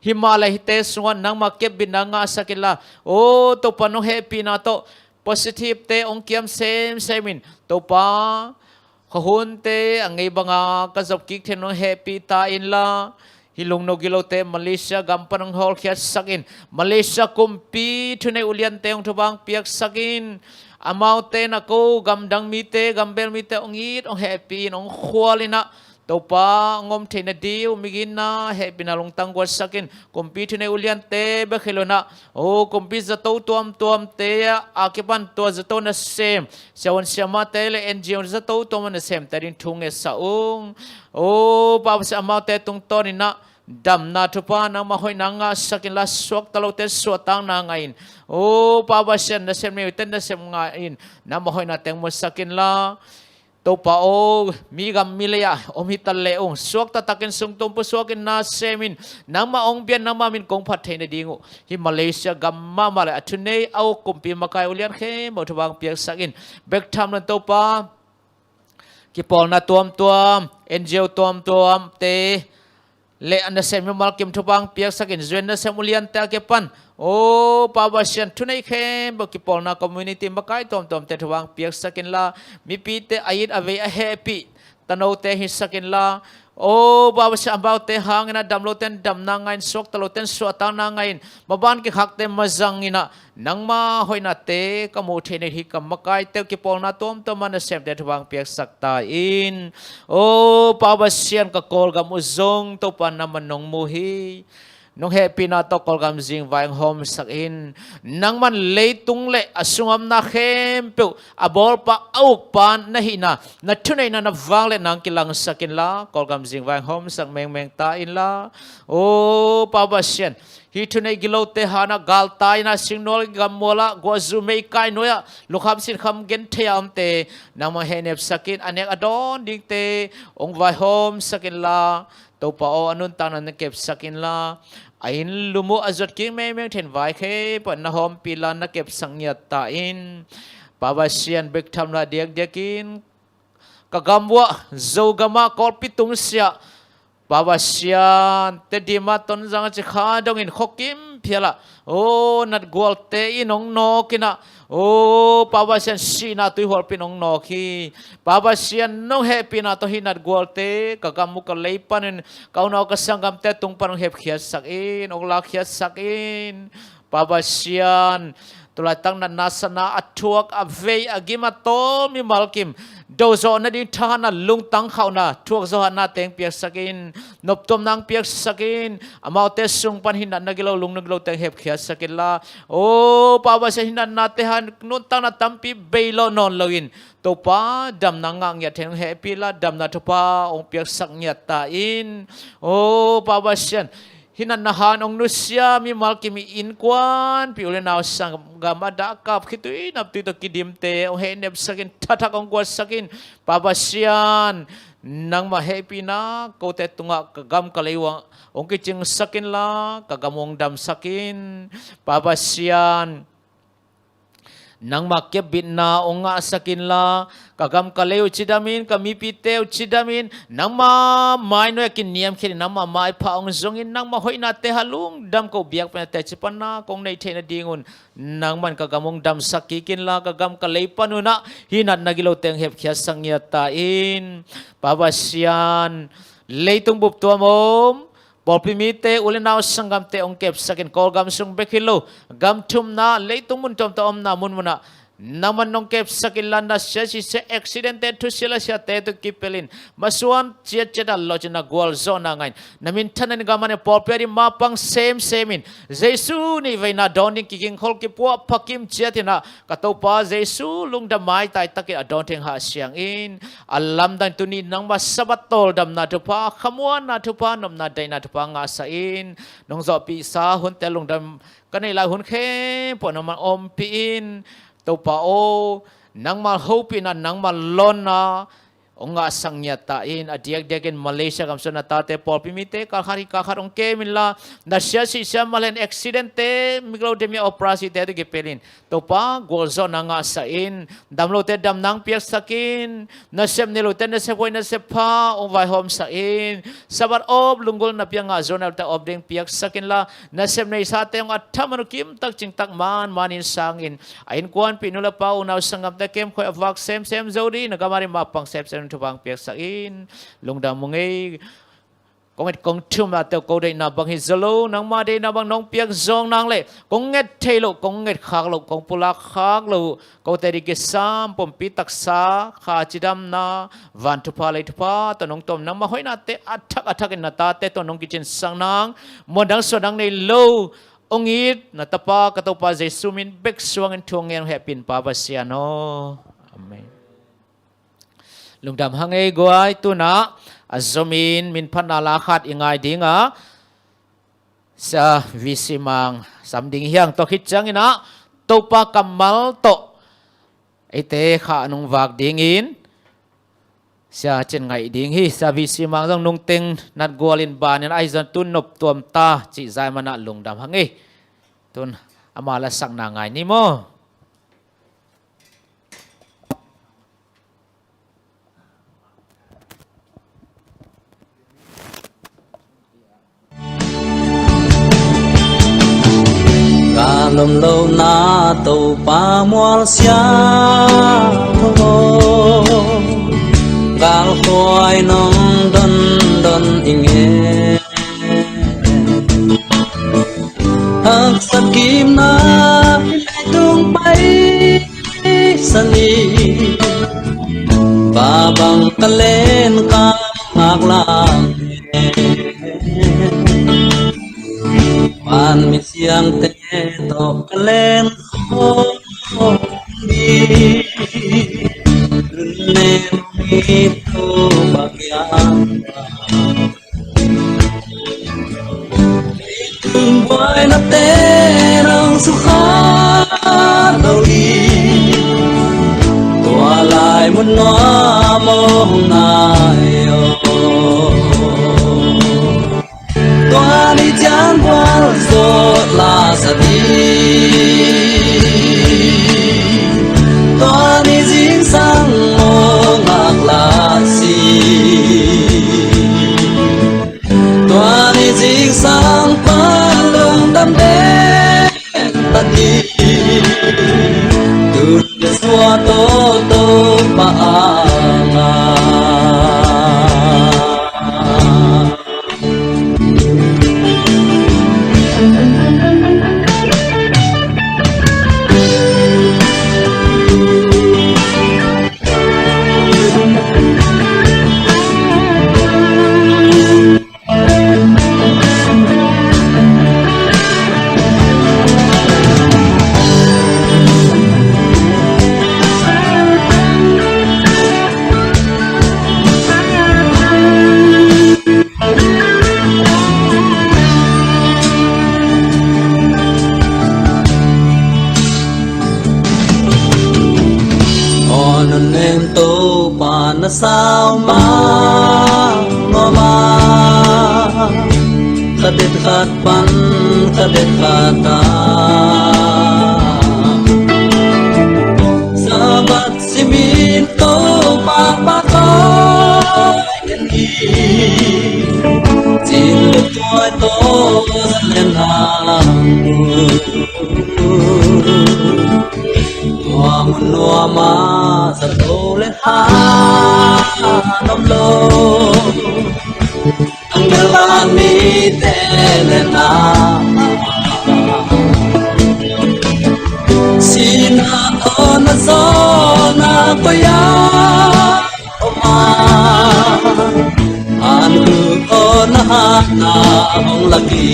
ฮิมาเลเตสวนนังมาเก็บบินนังอาสักละโอ้ตัวป้านองเฮปีนะตัว positive เตองเกียมเซมินตัวป้าขหุนเตอังไงบังอากระจกกิกเทนแฮปปี้ตาอินละฮิลุงโนกิโลเตมาเลเซียกัมปนังฮอลเขียสักอินมาเลเซียกุมปีทุนในอุเลียนเตองทุบังเปียกสักอินอามาวเตนักโกกัมดังมีเตกัมเบลมีเตองอีดองแฮปปี้องขวาลินะตัวป้างมเทนดิวมิกินนะแฮปปี้นะลงตังกวดสักอินกุมปีทุนในอุเลียนเตเบคิโลนะโอ้กุมปีจะตัวมเตอาเก็บันตัวจะตัวนั่นเซมเซวันเซมาเตเลเอ็นจีอนจะตัวมันเซมแต่ดินทุ่งเอสาองโอ้ป้าจะมาเตตุงตัวนี่นะดำนาทุพานังมาหอยนางาสักินละสวกตลอดเตสวตังนางอินโอ้ป้าเซนนะเซมไม่เต้นนะเซมงาอินนังมาหอยนาเตงมุสักินละตัวป้าโอ้มีกำมีเลยอะอมหิตเลองสวกตะตักินสุงตุมปุสวกินนาเซมินนังมาองเบียนนังมามินกงพัดเทนดิงูฮิมาเลเซียกัมมาเลยทุนเนยเอากุมปีมาไกอุเลียนเข้มอุทวังเปียกสักินเบกทำนั่นตัวป้ากิปอลนาตัวเอ็นเจลตัวเตเลอันเดเซมิมาลกิมทุบังเปียกสักินจวนเดเซมุเลียนเตะเก็ปันโอ้ปาวาเชียนทุนไอเข้มบกิปอลนาคอมมูนิตี้มาไกตัวเตะทุบังเปียกสักินละมีปีเตอายิดอเวอแฮปปี้ตโนเตหิสักินละโอ้บาวเชียนบ่าวเตหางนะดำโลเตนดำนางไงสวกตโลเตนสวตานางไงมาบ้านกิหักเตมาจังอินะนังมาหอยนาเตกมูเทนหิกัมมาไกเตกิปอลนาตัวมันเซมเตะทุบังเปียกสักตาอินโอ้ปาวาเชียนกกอลกัมุซงตัวปันนามันนงมูฮีน้องเฮปีนาตกอลกำจิงไวงโฮมสักอินนังมันเลยตุงเละอสุงมนาเข้มเปียวอบอลปะเอาปานนะฮินานัทุนไอนันวังเละนังกิลังสักอินละกอลกำจิงไวงโฮมสักเมงตาอินละโอ้ปาวาเชียนฮิทุนไอกิโลเตหานะกาลตายนะสิงโนลกัมโมละกัวซูเมย์กายโนยะลูกคำสินคำเกนเทียมเตนังมาเฮเนบสักินอันเอกอดอนดิงเตองไวโฮมสักินละตัวป้าอนุนตังนันเก็บสักินละไอ้ลุมุอาจุดกิ้งไม่เห็นไว้แค่ปนหอมปีลานนักเก็บสังเกตตาอินป้าวาเชียนเบกทำละเดียกกินกะกำวะโจกามากอลปิตุงเสียป้าวาเชียนเตดีมาตนจังจะขาดงอินขกิมเพียละโอ้นัดกวลเตอินองนอกินะโอ้ป้าวาเชียนสีนาตุยหัวปีนองนอคีป้าวาเชียนน้องเฮปีนาตุหินัดกวลเตกะกำมุกะเลยปันเขาเอากระสังกำเตตุงปันเฮบเขียสักอินองลาเขียสักอินป้าวาเชียนตัวตั้งนันนาสนาอัทวกอเวอกิมาโตมีมัลกิมดูโซนดิทานะลุงตั้งเขานะทวกโซหนาเต็งเปียกสกินนบตมนางเปียกสกินอามาเตสุงปันหินันนักกิโลลุงนักกิโลเต็งเห็บเขียสกินละโอ้ป้าวาเชหินันนาเตหันนุนตั้งนัตัมปีเบลนอนลกินตัวป้าดำนางงยัดเห็นเฮปีละดำนาทุป้าองเปียกสักยัดตาอินโอ้ป้าวาเชนหินันนาหานองนุสยามีมัลกิมีอินกวนพิวเลนาวสังกามาดากาบคิตุยนับตุยตะกิดิมเตองเฮเนบสักินทัทักองกวนสักินปาบาเซียนนังมาเฮปีนาโกเตตุงะกกำกะเลวงองกิจิงสักินละกกำองดำสักินปาบาเซียนนังมาเก็บบินนาองอาสกินลากากำกะเลวชิดามินกามีปีเตวชิดามินนังมาไม่น้อยกินเนียมเขียนนังมาไม่พาองจงอินนังมาหอยนาเตหลุงดำก็เบียกเป็นแต่จิปนาคงในเทนดีงุนนังมันกากำองดำสักกินลากากำกะเลปนุนะหินัดนักิโลเตงเห็บเขียสังเยตาอินปาบาเซียนเลยตุงบุบตัวมมบอลพิมิเตอุลนาวสังกัมเตองเก็บสักินกอลกัมซุงเบคิโลกัมทุมนาเลยตุงมุนจอมตอมนามุนมุนะ naman nong kep sakilan na siya si se accidented to sila siya teto kipelin masuan chia chia lo na gwal zona ngayon namin tanan gaman e poperi mapang same in Jesu ni vai na downing kiking hol kipwa pakim chia tina katopa Jesu lung damay tay taki adonting ha siyang in alam dan tuni nang masabatol dam na tupa kamuan na tupa nom na day na tupa nga sa in nung zo pisa hun telung dam kanila hun ke po naman ompiin tau pa o nang malhopin na nang malon na o nga sangyatain adiag-diagin Malaysia kamso na tate Paul pimite kakari kakarong kemila na siya malen aksidente miglaw demya operasi teto gipelin tau pa golzo na nga sain damlo te dam nang piyak sakin na siyam nilutin na siya na siya pa o vai home sain sabar ob lunggol na piyak nga zona ta obdeng piyak sakin la na siyam na isate yung atamano kim tak ching tak manin sangin ayin kuan pinula pa unaw sangam ta kem koy avak sem zodi nagamari mapang sem tubang piak sain lungdang mungay kong tum at ko day na bang hizalo nang ma day na bang nong piak zong nang le kong nget telo kong nget khak lo kong pula khak lo ko teri ke sam pom pitak sa kha chidam na van tupa le tupa to nong tom nang ma hoi na te athak na ta te to nong kitchen sang nang modang so nang nei lo ongit na tapa katopa Jesu min bek suang thong yang hepin pa basiano amen lungdam hangay guay tu na azumin min panalakat ingay dinga sa visimang samding hiyang to kitjang ina to pa kamal to ite ka anong wag dingin siya chen ngay dinghi sa visimang dong nung ting nat gualin banin ay zan tunop tuam ta ci zay mana lungdam hangay tun amala sang na ngay ni mo lom lâu na tàu pa mual sia thô gal khoi nong don inge hak sakim na tung bay sani babang kalen ka ngaklang man mi siang te to kalen ko di ne itu bagian boy na terang sukha dawi walai mun no mo nayo Tuhan ijan wal zot la sadi Tuhan izin sang mo ngaklasi Tuhan izin sang palung damden tadi Tuhan suatu to paangan sao ma ngoma kadet khat pan kadet khata sabat simin to pa ko ni tin to lên hàng hoa mun hoa ma sa to lên ha nông lô anggalan mi telena sina ona na paya oma anu ona na ong lagi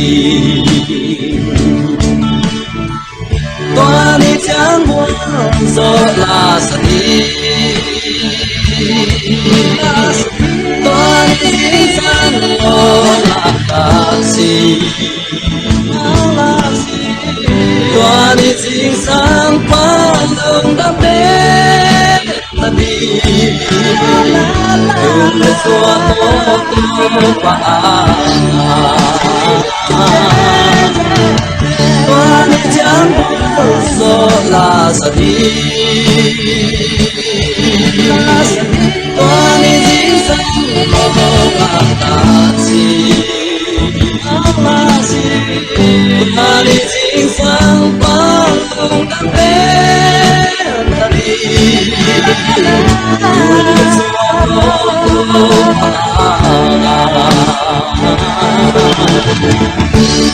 Tuani chẳng muốn do là sadi Tuani sang lo là kasi Tuani chính sang quang đường đam đế tadi Đừng để xóa một câu và Tuani chẳng muốn do là sadi Tuani chính sang lo là kasi Tuani chính sang quang đường đam đế tadi Đừng để xóa một câu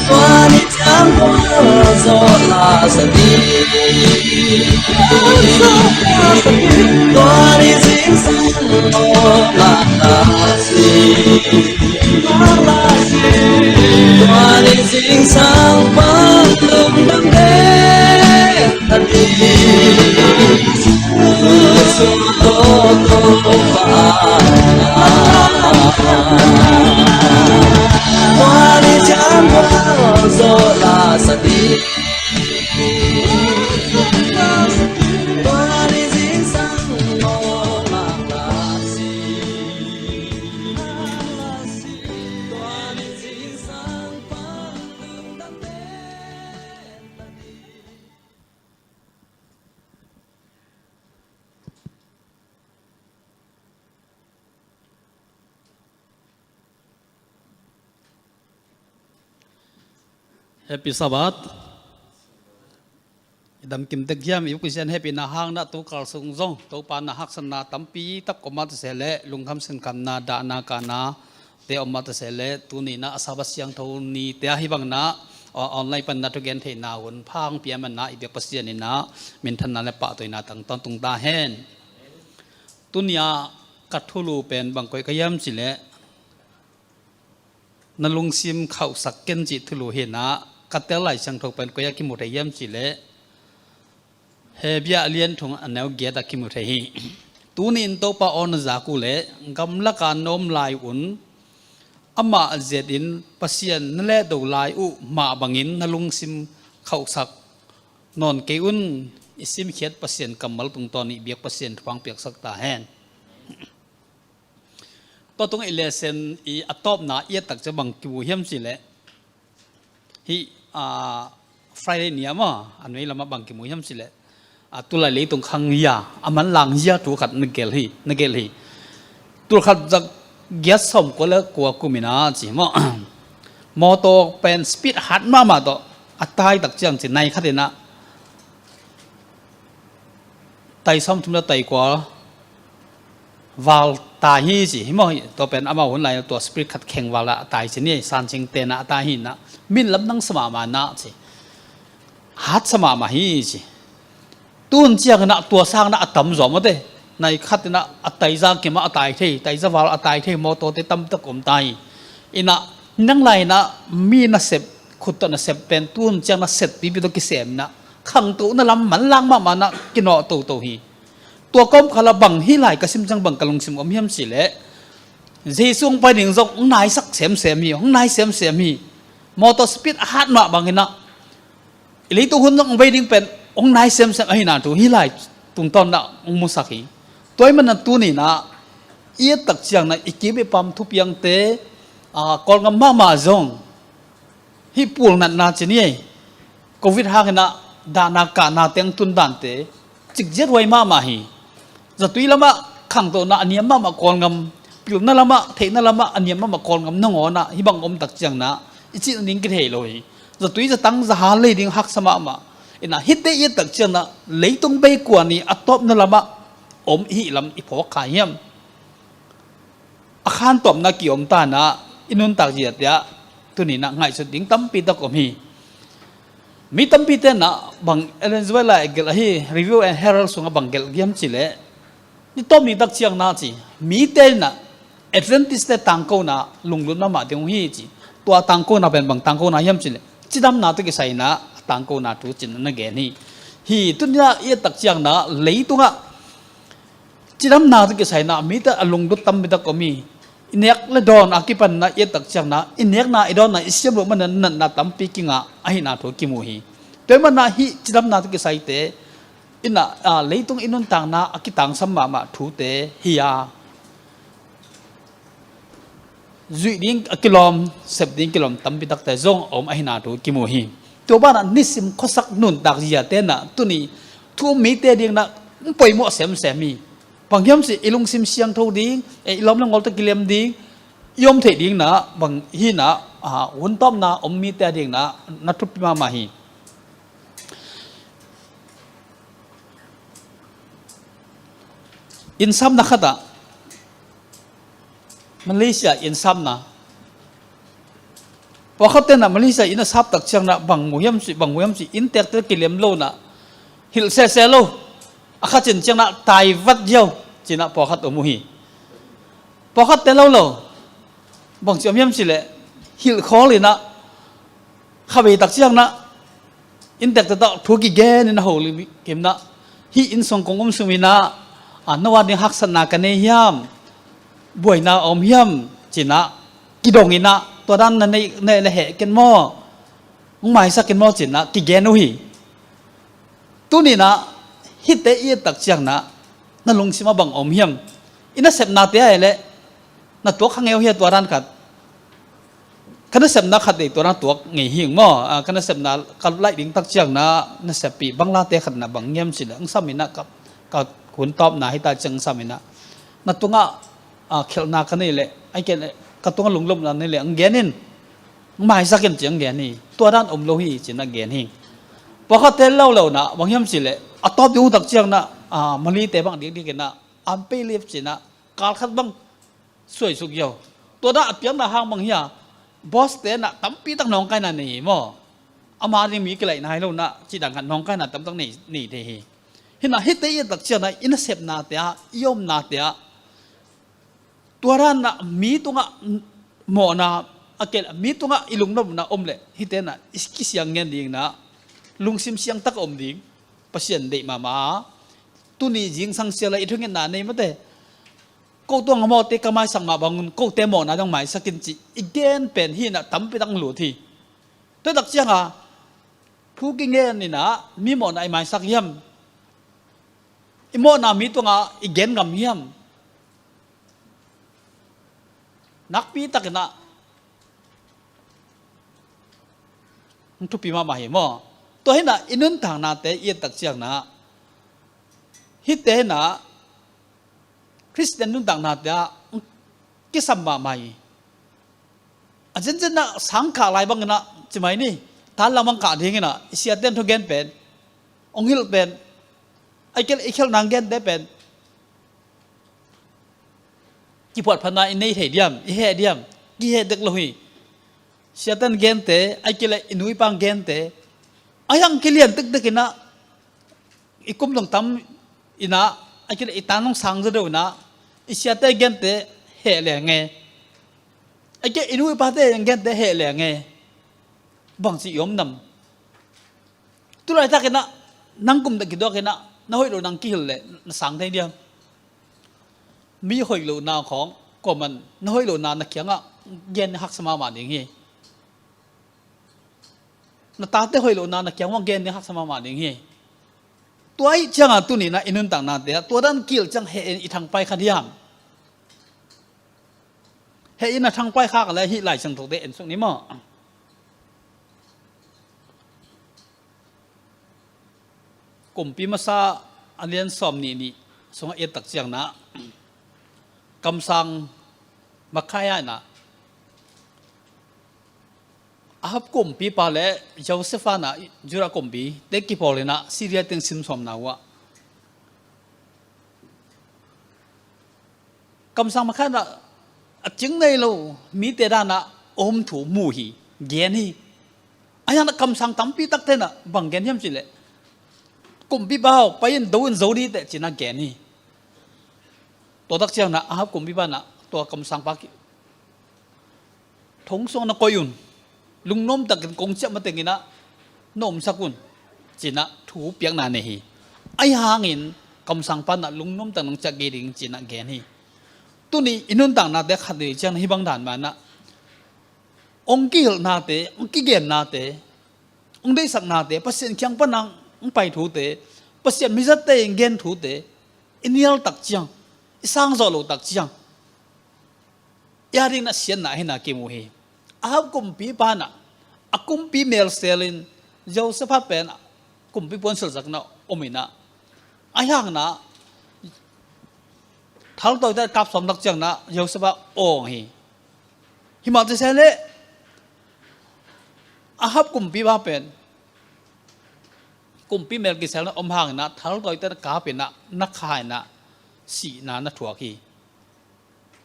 Tuani chẳng muốn do là sadi Tuani chính sang lo là kasi Tuani chính sang quang đường đam đế tadi Tuani chẳng muốn do là sadi Tuani chính sang lo là kasi Tuani chính sang quang đường đam đế Happy Sabbath. Dam kim tek yam yu kisian happy na hang na tu kal sung zong tu pa na hak san na tampi tak komat sele lungham sen kam na da na kana te omat sele tu ni na asabas yang thau ni te hi bang na online pan na to gen the na won phang piam na ibek pasian ni na min than na le pa toina tang ton tung ta hen tunia kathulu pen bang koi kayam chile na lungsim khau sak ken ji thulu he na katel lai sang thok pen ko ya ki mu the yam chile he bia lian thong anau ge da ki mu the hi tunin to pa on za ku le gamla ka nom lai un ama zedin pasian nle do lai u ma bangin na lungsim khau sak non ke un isim khiat pasian kamal tung ton ni biak pasian phang piak sak ta hen to tung ilesen I atop na ia tak cha bang ki hiam si le hi Friday ni ama anwei lama bang ki mu hiam si le tulai le tung khang ya aman lang ya tu khat nagel hi tur khat jak gyat som ko le ko kumina chi mo moto pen speed hat ma to atai tak chang chi nai khatina tai som thum la tai ko wal tai hi chi mo to pen ama hun lai to spirit khat kheng wala tai chi ni san ching te na ta hi na min lam nang sama ma na chi hat sama ma hi chi tun chiang na tua sang na atam zo mo te nai khat na atai za ke ma atai the tai za wal atai the mo to te tam ta kom tai ina nang lai na mi na sep khut na sep pen tun chiang na set pi bi to ki sem na khang tu na lam man lang ma na ki no to hiตัวก้มขลาบังฮิไลกสิมจังบังกะลงสิมอมเฮียมสิเลเจซุงไปหนึ่งจงนายสักเสียมมีของนายเสียมมีมอเตอร์สปีดฮาร์ดมาบังหินะอิลิตุหุ่นต้องไปดิ่งเป็นองนายเสียมไอ้น่ะตัวฮิไลตุงตอนน่ะองมุสักฮีตัวมันนั่นตัวนี่นะเอียตักเชียงนะอีกีไปปั๊มทุบยังเตกอลงมาจงฮิปูลนั่นนาจีนี่โควิดฮากันนะดานากานาเตียงตุนดันเตจิกเจ็ดไว้มาฮีจะตุยละมะขังตัวน่ะอันนี้มากรกำปิวนั่นละมะเทนั่นละมะอันนี้มากรกำน้องอ๋อน่ะฮิบังอมตักจังนะอีจินิ่งกิเทเลยจะตุยจะตั้งจะหาเลยดิ่งหักสมามาอินะฮิตเตยตักจังนะเลยตรงไปกว่านี้อัตตบนั่นละมะอมฮิลำอีพอขายเยี่ยมอาคารตบนักกี่อมตานะอินุนตักเจียดยะตัวนี้นะง่ายสุดดิ่งตั้มปีตะกอมฮี มีตั้มปีเต้นนะบางเอเลนส์เวลาเกลฮีรีวิวแอนด์เฮรัลส่งบางเกลเยี่ยมจิเลนี่ต้มมีตักเชียงนาจีมีเต้นนะเอเวนติสเตตังโกนะลุงลุนมามาเดียงฮีจีตัวตังโกนะเป็นบางตังโกนะเยี่ยมจิเลจิดำนาตุกิใส่นะตังโกนะทุจินนั่นเกนี่ฮีตุนยาเอตักเชียงนะเลยตุงะจิดำนาตุกิใส่นะมีแต่ลุงลุนตั้มมีตักก็มีอินเอกเลดอนอากิปันนะเอตักเชียงนะอินเอกนะอีดอนนะอิสเซียบมันนั่นนะตั้มปีกิงะไอ้นาทุกิมูฮีแต่มันนะฮีจิดำนาตุกิใส่เตอินะเลยตุงอินุนตังนะอากิตังสัมมามาทุเตฮียาจุดดิ้งกิโลมเสพดิ้งกิโลมตั้มปีตักแต่จงอมไอ้นาทุกิมูฮีตัวบ้านนิสิมข้อสักนุนตักจีเตนะตัวนี้ทั่วมีเตดิ้งนะปล่อยหมดเสมีบางยามสิอิลุงซิมเสียงทูดิ้งล้อมลงอลตะกิเลมดิ้งยมเทดิ้งนะบางฮีนะหุ่นต้มนะอมมีเตดิ้งนะนัททุปิมาฮีอินซัมนะขัดอะมาเลเซียอินซัมนะพอเขาเต้นนะมาเลเซียอินซับตักเชียงนะบางมุยมสิอินเตอร์เตกิเลมโลนะฮิลเซเซโลอาคาจินเชียงนะตายวัดเดียวจีนะพอเขาตัวมุฮีพอเขาเต้นโลบางจอมยมสิเลยฮิลคอเลยนะข้าไปตักเชียงนะอินเตอร์เตทุกิเกนนะโหลิเกมนะฮีอินสงกงสุมินะนวัดนี้ฮักษณะกันเนียมบวยนาอมยมจีนะกิดงอินะตัวด้านนั้นในเหตุกันหม้อหมายสักกันหม้อจีนะกิเกนุฮีตัวนี้นะฮิตเตอีตักเชียงนะนั่นลงสิมาบังอมยมอินะเสพนาเตะเลยนั่นตัวข้างเอวเฮียตัวด้านขัดคณะเสพนาขัดอีกตัวนั้นตัวเงี้ยหิงหม้อคณะเสพนาขัดไล่ดิ่งตักเชียงนะนั่นเสพปีบังลาเตะขัดนะบังยมสิละอังสามินะกับคุณตอบนาให้ตาจังสามินะนั่นตัวง่ะเขียวนากันนี่แหละไอ้แกเนี่ยกับตัวลุงลมนั่นนี่แหละอังเกนินไม่สักกันจังเกนี่ตัวด้านอมโลหิจินนักเกนิงพอเขาเตะเล่านะบางยามสิเลยตอบดูตักเชียงนะมาลีเตะบางดีกันนะอัมเปรียบสินะการขัดบังสวยสุกเยาตัวด้านเปียงนะห้างบางอย่างบอสเตะนะตั้มปีตั้งน้องกันนะนี่มั่วอามาดีมีกี่ไหลนายเรานะจีดังกันน้องกันนะตั้มตั้งนี่เทฮีเห็นนะฮิตเตยตักเชียงนะอินเซปนาเตะยมนาเตะตัวร้านนะมีตัวงะหมอนะอาเกลมีตัวงะอิลุงนบนะอมเล่ฮิตเตนะอิสกิเสียงเงินดิ่งนะลุงซิมเสียงตักอมดิ่งปัศยันเดมาตุนีจิงสังเสียละอิทุเงินนาในมาเตกูตัวงะหมอเตกมาสังมาบังกูเตหมอนะต้องหมายสักกินจีอีกเกนเป็นฮีนะตั้มไปตั้งหลุดทีตัวตักเชียงอ่ะผู้กินเงินนี่นะมีหมอนะไอหมายสักยำอิโมนามีตัวงะอีเกนกำเฮียมนักปีตักนะทุปีมาหมายมั่วตัวเห็นนะอินุนทางนาเตเอียตักเชียงนะฮิตเตนะคริสเตียนนุนทางนาเตกิสัมมาหมายอาจารย์นะสังขาลายบางนะใช่ไหมนี่ท่านเราบังกาดิ้งนะเสียเต้นทุกเกนเป็นองค์ฮิลเป็นไอ้เกลนางเกนได้เป็นกี่ปวดพนาอินในเหตุเดียมอีเหตุเดียมกี่เหตุเด็กเลยเสียตันเกนเตไอ้เกลอินุยปังเกนเตไอ้ยังเกลียนตึกตึกนะอีกุมลงตั้มอินะไอ้เกลอีตานงสังจะดูนะอีเสียตันเกนเตเหตุแหลงไงไอ้เกลอินุยปังเตยังเกนเตเหตุแหลงไงบางสิยอมนำตัวไรทักนะนั่งกุมตะกิดดอกนะน้อยโดนังกิลเลยสังไทยเดียมมีหอยหลูนาของก็มันน้อยหลูนานักเขียงอ่ะเย็นหักสมามาอย่างงี้นาตาเตหอยหลูนานักเขียงว่าเย็นหักสมามาอย่างงี้ตัวไอ้จังอ่ะตัวนี้นะอินุนต่างนาเดียตัวด้านกิลจังเฮอิทางไปขัดยามเฮอินทางไปข้ากันเลยฮิไหลจังตัวเดนส่งนี้มั้งกลุ่มปีมาซาอันเลียนสอมนี่ส่งเอตักเสียงนะกำสังมาขายนะอาบกลุ่มปีปาเล่โยเซฟานะจุระกลุ่มปีเด็กกี่พอเลยนะซีเรียตึงซิมสมนาวะกำสังมาขายนะจึงในเรามีแต่ด้านนะอมถูมูหีเกียนี่ ayang na kamsang tampi tak te na bang gen hiam chile kumpi bao payin doin zodi te china gen hi to tak chiang na ahap kumpi ba na to kamsang pa ki thong song na koyun lungnom tak kong chap matengina nom sakun china thu piang na ne hi ai hangin kamsang pa na lungnom tak nong chak geding china gen hi tuni inun tang na de khade chang hi bang dan ma na ong kil na te ong ki gen na te ong dei sak na te pasien kyang panang ong pai thu te pasien mi zat te gen thu te inial tak chiang isang zo lo tak chiang yaring na sian na hi na ki mu hi ahab kum pi pa na akum pi mel selin joseph pen kum pi pon sel sak na omina ayang na thal toi da kap som dak chiang na joseph ong hi himal te sele ahab kumpi ba pen kumpi mel ki sel na om hang na thal toi ta ka pen na khai na si na thua ki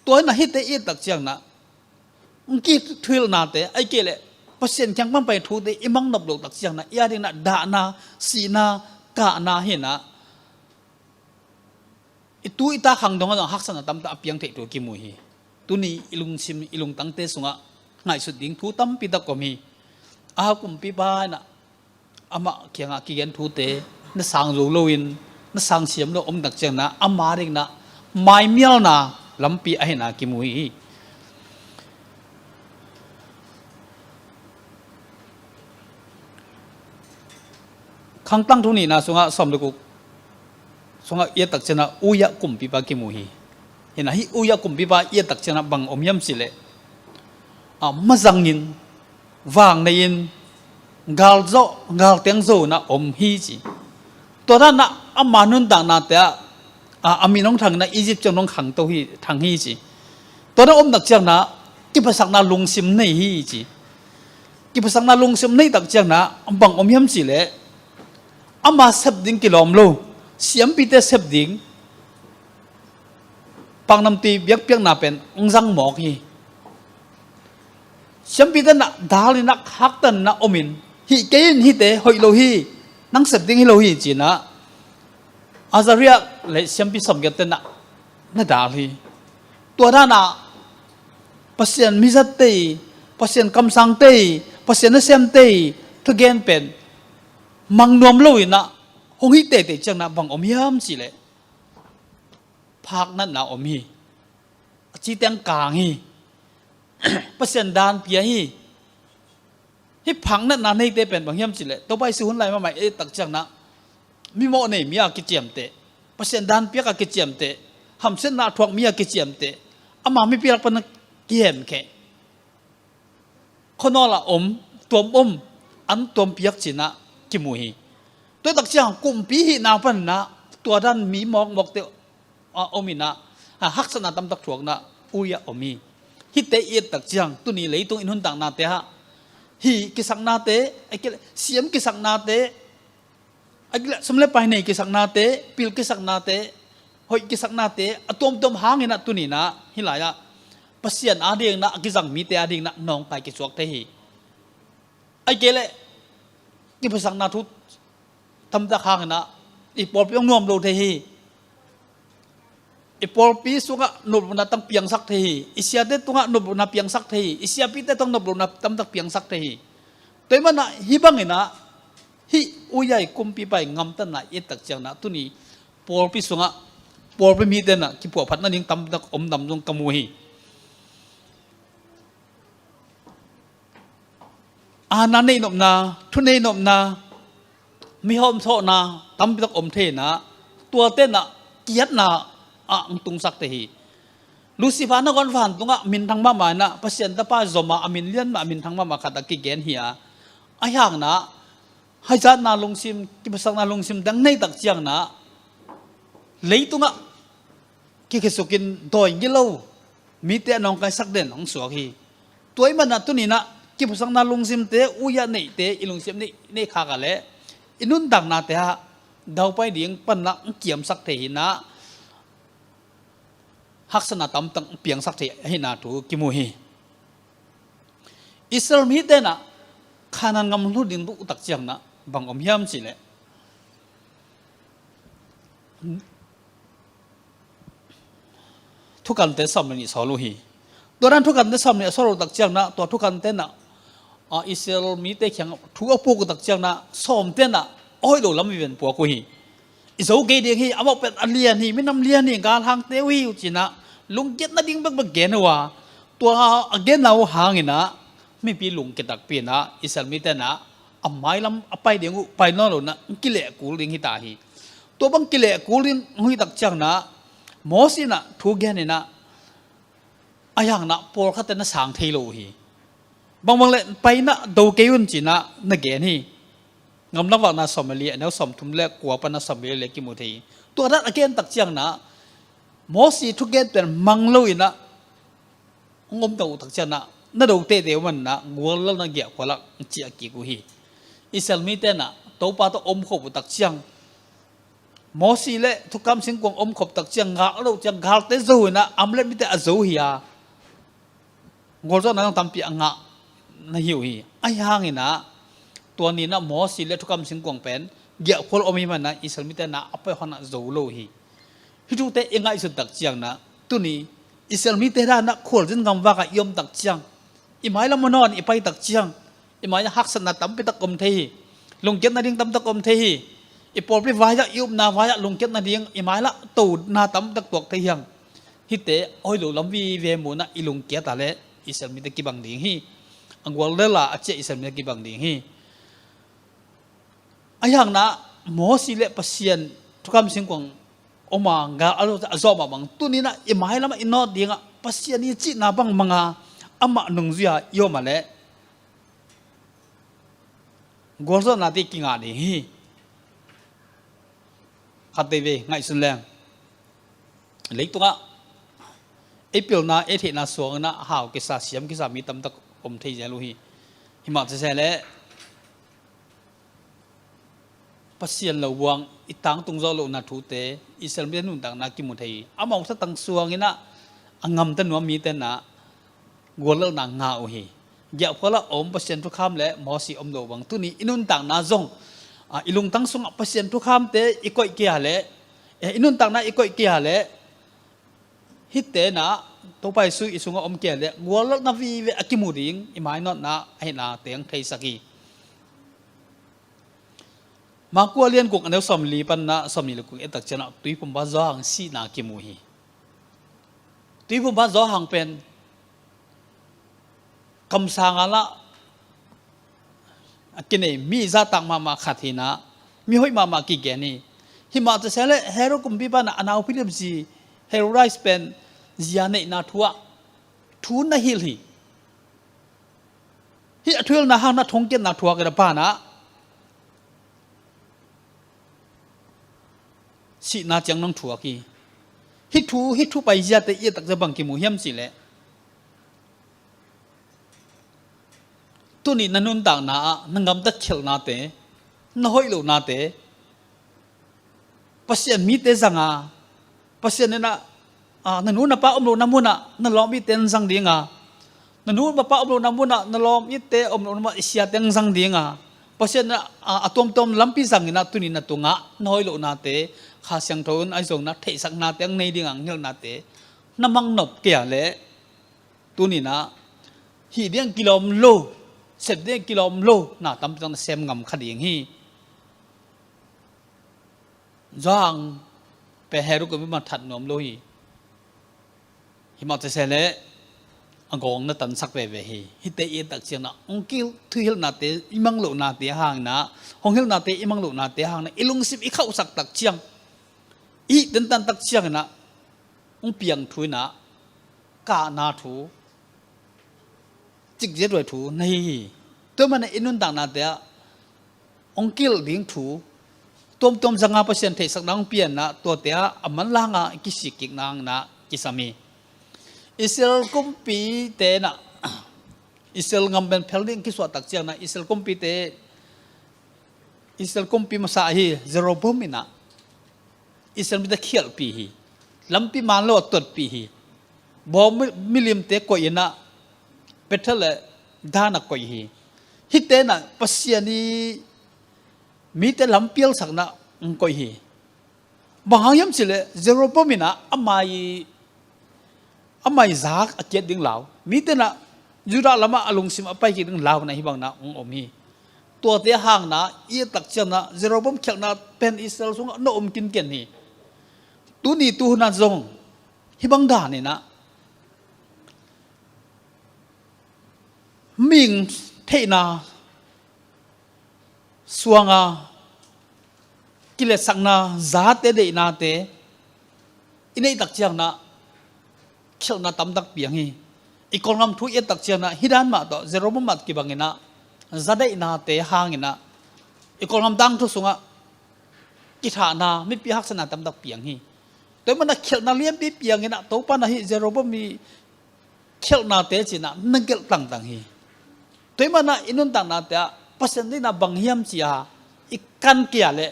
toy na hit te i tak chiang na ki thil na te ai ke le pasien chang pam pai thu te imang nop lo tak chiang na ya ding na da na si na ka na hi na itu ita khang dong na hak sana tam ta piang the tu ki mu hi tu ni ilung sim ilung tang te sunga ngai su ding thu tam pi da ko mi a kum pi ba na ama kyanga ki gen thu te na sang lo loin na sang siam lo om dak chang na ama ring na mai mial na lampi a na ki mu hi khang tang thu ni na sunga som lu ku sunga ye tak chana uya kum pi ba ki mu hi hina hi uya kum pi ba ye tak chana bang om yam sile a mazangin wang na in gal teng zo na om hi chi to da na amanun dang na te a aminong thang na Egypt chang nong khang to hi thang hi chi to da om dak chang na ki pasak na lungsim nei hi chi ki pasak na lungsim nei tak chang na bang om yam chi le ama sep ding kilom lo siam pi te sep ding pang nam ti biak piak na pen ongzang mok hi siam pi te na dal na khak tan na omin hi kein hi te hoi lo hi nang sep ding hi lo hi chi na azaria le siam pi som get te na dal hi to da na pasien mi zat te pasien kam sang te pasien na sem te to gen pen mang nuam lo ina hong hi te chang na bang om yam chi le phak na na om hi chi teng kang hi pasien dan pia hi hi phang na na nei te pen bang yam chi le to bai su hun lai ma mai e tak chang na mi mo nei mia ki chiam te pasien dan pia ka ki chiam te ham sen na thuak mia ki chiam te ama mi piak pan kiem ke khonola om tuom an tuom piak china ki mu hi tôi đặc chiang kum pi hi na pan na tua dan mi mok te omina hak sana tam tak thuak na uya omi hi te i tak chiang tu ni leitung in hun tang na te ha hi ki sak na te ai siam ki sak na te ai samle pai nei ki sak na te pil ki sak na te hoi ki sak na te atom hangina tu ni na hilaya pasian ading na ki jang mi te ading na nong pai ki chuak te hi ai kele ki pasak na thu tam ta khang na ipol piang nuam lo the hi ipol pi sunga nup na tang piang sak the hi isia te tunga nup na piang sak the hi isia pi te tong nup na tam tak piang sak the hi toy mana hi bang ina hi uyai kum pi pai ngam ta na i tak chang na tu ni pol pi sunga pol pi mi te na ki po phat na ning tam tak om dam jong kamu hi ana nei nop na thu nei nop na mi hom tho na tam pi tak om the na tua te na kiat na ang tung sak te hi lucifer na gon van tunga min thang ma ma na pasien ta pa zoma amin lian ma min thang ma khata ki gen hi a ayang na haizat na lungsim ki pasak na lungsim dang nei tak chiang na leitunga ki kesukin doi ngilo mi te nong kai sak den ong suak hi toy man na tu ni na ki pasak na lungsim te uya nei te ilungsim nei kha ka le inun dang na te ha dau pai ding pan na kiam sak the hi na haksana tam tang piang sak the hi na tu ki mu hi israel mi te na ขานันงำลุดินบุตักเจียงนะบางอมยามสิแหละทุกการเตะซ้ำนี่สอลูฮีตัวนั้นทุกการเตะซ้ำนี่สอลูตักเจียงนะตัวทุกการเตะนะอิสราเอลมีเตะแข่งทุกเอาปูกตักเจียงนะซ้อมเตะนะโอ้ยดูลำมีเป็นปัวกุฮีอิสราเอลเดียงฮีเอามาเป็นอันเลียนฮีไม่นำเลียนฮีการทางเตวิวจีนะลุงเจ็ดนั่นดิ้งบักเกนว่าตัวเกนเราหางนะไม่ปีลุงเกตักเปลี่ยนนะอิสราเอลมีเตะนะอ่ำไม้ลำไปเดียงไปนอนหลุนะกิเลกูลิงฮิตาฮีตัวบังกิเลกูลิงหุยตักเจียงนะมอสินะทุกแกนี่นะอายังนะปอลขัดนะสางเทโลฮีบางเลยไปนะดูเกยุนจีนะนักเกนี่งำนับว่านะสมัยเลี้ยแนวสมทุมเล็กกว่าปนัสมัยเล็กกิมุทีตัวนั้นเกนตักเจียงนะมอสิทุกแกเป็นมังลุยนะงมตัวตักเจียงนะนั่นดูเตะเดียวมันนะงัวแล้วนักเกี่ยวกว่าละเจียกิกุฮีอิสราเอลมีเตนะตัวป้าตัวอมขบตักเจียงมอสิเล่ทุกคำสิ่งกวงอมขบตักเจียงงาเราจะงาเตะซูนะอัมเล่มีแต่อซูฮีอะงัวเจ้านั้นทำปีงะนะหิวฮีไอ้ห่างนี่นะตัวนี้นะมอสิเล่ทุกคำสิ่งกวงเป็นเกี่ยวพลอมีมันนะอิสราเอลมีแต่นะอัปเปอร์ฮานะซูโลฮีฮิดูเตะยังไงสุดตักเจียงนะตัวนี้อิสราเอลมีแต่ด้านนะขวดจนกำว่ากยมตักเจียงอิหมายละมันนอนอิไปตักเจียงอิหมายหักสนัดตั้มไปตักกมเทีลงเก็ตนาดิ้งตั้มตักกมเทีอิปอลไปวายะยุบนาวายะลงเก็ตนาดิ้งอิหมายละตูดนาตั้มตักตัวเทียงฮิเตะโอ้ยหลุลำวีเวมุนะอิลงเก็ตอะไรอิสราเอลมีแต่กิบังดิ้งฮีอังวอลเลล่าอาเจอิสราเอลมีแต่กิบังดิ้งฮีไอ้ยังนะมอสิเลปัสยันทุกคำสิ่งของออกมางาอารมณ์จะจอมาบังตัวนี้นะอิหมายละมันอินนอดิ้งอ่ะปัสยันนี่จีนาบังมังอ่ะอามาหนุ่งเสียโยมาเลยกอลซนาติกิงาดีฮีขัดเตวีง่ายสุดแรงเล็กตัวไอเปียวนาไอเทนาสวงนะหาวกิสาเสียมกิสามีตำตะอมเทียลูฮีหิมะจะเสละปัสยันละวังอิตังตุงโจโลนาทูเตอิสราเอลนุ่นต่างนากิมุเทียอามองสัตังสวงนี่นะงำตันว่ามีแต่นะกอลนางงาโอฮีเยอะพอละอมเปอร์เซ็นต์ทุกคำเลยมอสีอมโลบังตัวนี้อินุนต่างนาจงอิลุงตั้งสงเปอร์เซ็นต์ทุกคำเตะอีกอยเกียร์เลยอินุนต่างนาอีกอยเกียร์เลยฮิตเตนะตัวไปซื้ออิสุงอมเกียร์เลยวัวละนาวีเวอกิมูดิงอิมายนอตนะให้นาเตียงไทยสักีมากัวเลียนกุกอันเดียวสมลีปันนะสมลีกุกเอตักเจนะตุยปุ่มบ้าจ้างสีนากิมูฮีตุยปุ่มบ้าจ้างเป็นคำสั่งละกินเองมีจะตั้งมาขัดหินะมีห้อยมากี่แกนี่หิมะจะเสละเฮโร่กุมพิบานะอนาพิลิปซีเฮโร่ไรส์เป็นจียานี่นาทัวทูนนะฮิลฮีฮิอัทวิลนะฮานะทงเกนนาทัวกันป้านะสินาจังน้องทัวกีฮิทูไปจียาแต่เอียตักจะบังกิมูเฮียมสิเลยตัวนี้นันนุนต่างนานังกำตัดเชลนาเตนห้อยโลนาเตปัสยันมีเตจังอาปัสยันเนี่ยนะนันนุนป้าอมโลน้ำมุนะนันล้อมมีเตนสังดีงานันนุนป้าอมโลน้ำมุนะนันล้อมมีเตอมโลน้ำอิสยาเตนสังดีงาปัสยันอะตอมลำปีสังนะตัวนี้นะตัวงะนห้อยโลนาเตข้าเสียงโทนไอส่งนะเทสักนาเตงในดีงังเฮลนาเตน้ำมังนบเกี่ยเละตัวนี้นะฮีเดียงกิโลมโลเสร็จได้กิโลมโลน่ะตำจังเซมงำขดีอย่างฮีจ้างไปเฮรุก็ไม่มาถัดนมโลฮีหิมะจะเสละอังกงนั่นตันสักไปฮีฮิเตยตักเชียงนะองคิลทุยฮิลนาเตอิมังโลนาเตห่างนะฮงฮิลนาเตอิมังโลนาเตห่างนะอิลุงสิบอีเข้าสักตักเชียงอีเดินตันตักเชียงนะองเปียงทุยนะกานาทูจิกเจ็ดด้วยถูในตัวมันอินุนต่างนาเดียองกิลดิ้งถูตัวสังหาเปอร์เซ็นต์เทสักนังเปลี่ยนนะตัวเดียมันล่างอ่ะกิสิกิกนางนะกิสามีอิสราเอลกุมปีเตนะอิสราเอลงำเป็นเพลดิ้งกิสวดตักเจียงนะอิสราเอลกุมปีเตอิสราเอลกุมปีมาสาฮีเซโรบุมินะอิสราเอลมีแต่เขียลปีฮีลำปีมาโลดตัวปีฮีบอมิลิมเตกอยนะเป็นเท่าไรด้านนักกอยฮี ฮิเตนะปัสยานีมีแต่ลำเปียลสักนะก็ฮีบางยามสิเลเจโรปมินะอามายซักอเกตดึงเหลามีแต่นะยูราลามาอลงซิมอไปกิดึงเหลานะฮิบังนะอมฮีตัวเตะห่างนะอีตักเจนะเจโรปมเขียนนะเป็นอิสราเอลสงโนอมกินเกนฮีตัวนี้ตัวนั้นจงฮิบังดานี่นะมิงเทนาสวงากิเลสสังนาซาเตเดนาเตอินไอตักเจียงนะเขียวนาตำตักเปียงฮีอีกคนงามทุยตักเจียงนะฮิดานมาต่อเจโรบมัดกิบังเงินะซาเดนาเตหางเงินะอีกคนงามดังทุสุงะกิธานาไม่ปีฮักษณะตำตักเปียงฮีแต่มันเขียวนาเลี้ยงปีเปียงเงินะตัวปานะฮีเจโรบมีเขียวนาเตจินะนั่งเกลตังตังฮีตัวมันอินุนตังนาเตะปัสสันตินาบังเฮียมจีอาอีกกันเกียร์เลย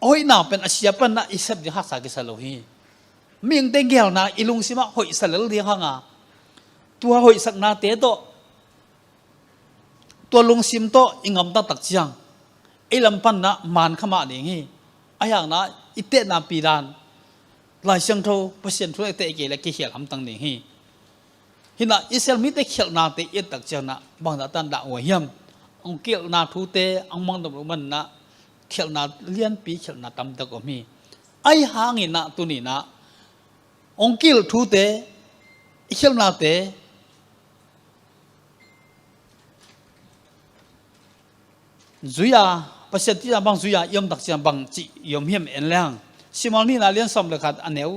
โอ้ยน่าเป็นอาชีพนะอิสระดีฮักษากิสโลฮีมีอย่างเต็งเกี่ยวนะอิลุงสิมาหอยสลัลเดียงห่างตัวหอยสักนาเตโตตัวลุงซิมโตอิงอมตาตักจังไอลำพันนะมันขมาเดียงฮีไออย่างนะอิเตนาปีดานลายเชียงโตเปอร์เซ็นต์ทุกเตะเกลกิเขียลำตังเดียงฮีฮินะอิสราเอลมีแต่เขียนาเตะตักจังนะบางตันด่าหัวเหี้ยมองเกี่ยวนาทุเตองมังตบมันนะเขียนาเลี้ยนปีเขียนาตำตะก็มีไอหางอินะตัวนี้นะองเกี่ยวทุเตเขียนาเตจุยาประเสริฐที่บางจุยายอมตักจังบางจียอมเหี้ยมเอ็นแรงสิมอนี่นะเลี้ยนสมเลขัดอันเนว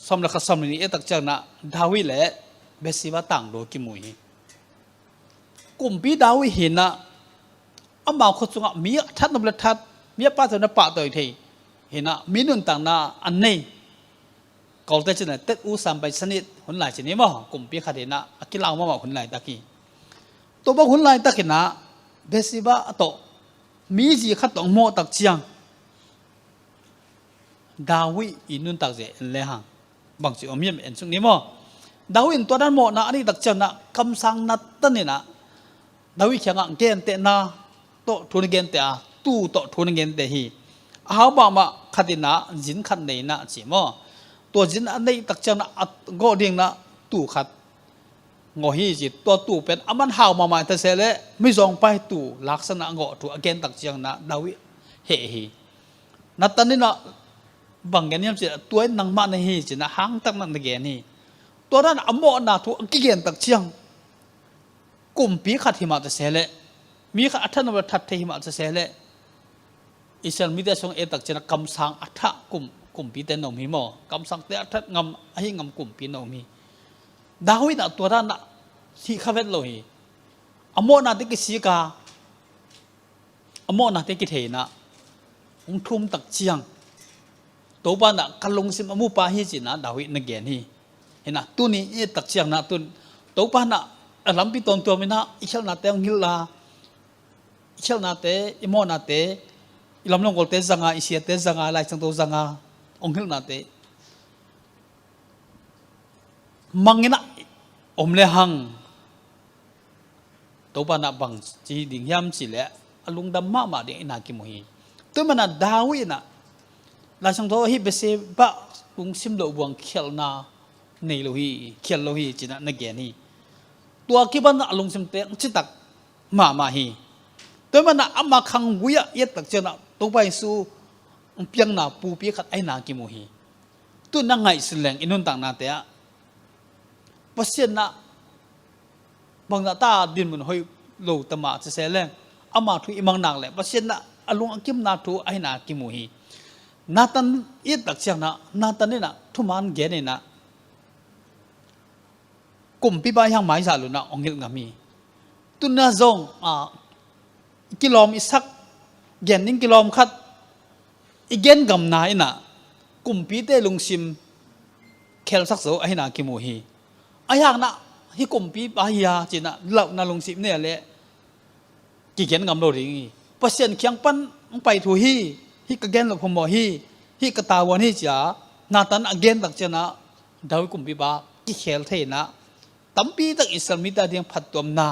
สมเลขัดสมนี่ตักจังนะดาวิเล่เบสิบะต่างโลกิมุยกลุ่มปีดาวิเห็นนะอามาคนสงะมีทัดนบลัดทัดมีป้าตัวนั้นป้าตัวอีกทีเห็นนะมีนุ่นต่างนะอันนี้ก่อนแต่จะเนี่ยเต็ดอูสัมไปสนิทหุ่นไหลชนิดมั้งกลุ่มปีขัดเห็นนะกิลาวมาหุ่นไหลตะกี้ตัวบ้าหุ่นไหลตะกี้นะเบสิบะโตมีจีขัดต้องโมตักเชียงดาวิอินุนตักเจเลหังบางสิ่งอมีเอ็นสุนี้มั้งดาวินตัวนั้นโมนะอันนี้ตักเชียงนะคำสั่งนัดตันนี่นะดาวิเขียงเกนเตนะโตทุนเกนเตะตู้โตทุนเกนเตะฮีอาบ่ามาขัดนะจินขัดในนะจีมั้งตัวจินอันนี้ตักเชียงนะก็เดียงนะตู้ขัดงอฮีจิตตัวตู้เป็นอามันหาวมาแต่เสร็จแล้วไม่ส่งไปตู้ลักษณะงอตู้เกนตักเชียงนะดาวิเฮฮีนัดตันนี่นะบางแกนี่จิตัวนังมาในฮีจินะหางตั้งมันในแกนี่ตัวนั้นอโมนาตู้กิเกนตักเชียงกลุ่มปีขัดหิมะจะเสละมีขัดอัฐนวทัดเทหิมะจะเสละอิสราเอลมีแต่ทรงตักเจนะกำสังอัฐกลุ่มปีเตนอมีหมอกำสังเตอัฐงำให้งำกลุ่มปีนอมีดาวินะตัวนั้นนะที่ข้าเวทโลหีอโมนาติกิสีกาอโมนาติกิเทนะองทุ่มตักเชียงตัวบ้านนะกลงสิมอมูปาฮิจินะดาวินะเกนี่เห็นนะตัวนี้ตักเชียงนะตัวบ้านนะลำปีตอนตัวมีนะอิชลนาเตองฮิลลาอิชลนาเตอิโมนาเตอิลำลงกอลเตจังอาอิเชียเตจังอาไลจังโตจังอาองฮิลนาเตมังเงินะอมเลหังตัวปานะบังจีดิ่งยามสิเลอลุงดำมาดิ่งอินากิมุฮีตัวมันน่ะดาวินะไลจังโตฮิเบเซบะลุงซิมโลบวงเขียลนาเนโลฮีเขียลโลฮีจีน่ะนักเกนี่ตัวกิบันอารมณ์เสมเตงจิตักมาฮีตัวมันอามาขังวิยะเยตักเจนะตัวไปสู่เพียงนาปูปีขัดไอนากิโมฮีตัวนั่งไงสิแรงอินุนต่างนาเตะปัสเซนะบางตาดินมันหอยโลตมาจะเสแรงอามาทุอิมังนางแหละปัสเซนะอารมณ์กิมนาทุไอนากิโมฮีนาตันเยตักเจนะนาตันนี่นะทุมันเกนี่นะกลุ่มพี่บ้ายังหมายสาลุนะองค์เงามีตุนนาจงกิโลมิสักเย็นนิ่งกิโลมขัดอีเย็นกำนายนะกลุ่มพี่เตลุงซิมเคลสักโซไอนากิโมฮีไออย่างนะที่กลุ่มพี่บ้าฮียาจีนะเหล่านาลุงซิมเนี่ยแหละกี่เย็นกำโดริงเปอร์เซ็นต์เคียงปั้นไปถูฮีที่กระเกนหลบพมอฮีที่กระตาวันฮีจ้านาตันอเกนตักเจนะดาวกลุ่มพี่บ้ากี่เคลเทนะ ตั้มปีตักอิสราเอลมิตาเดียงพัดตัวนา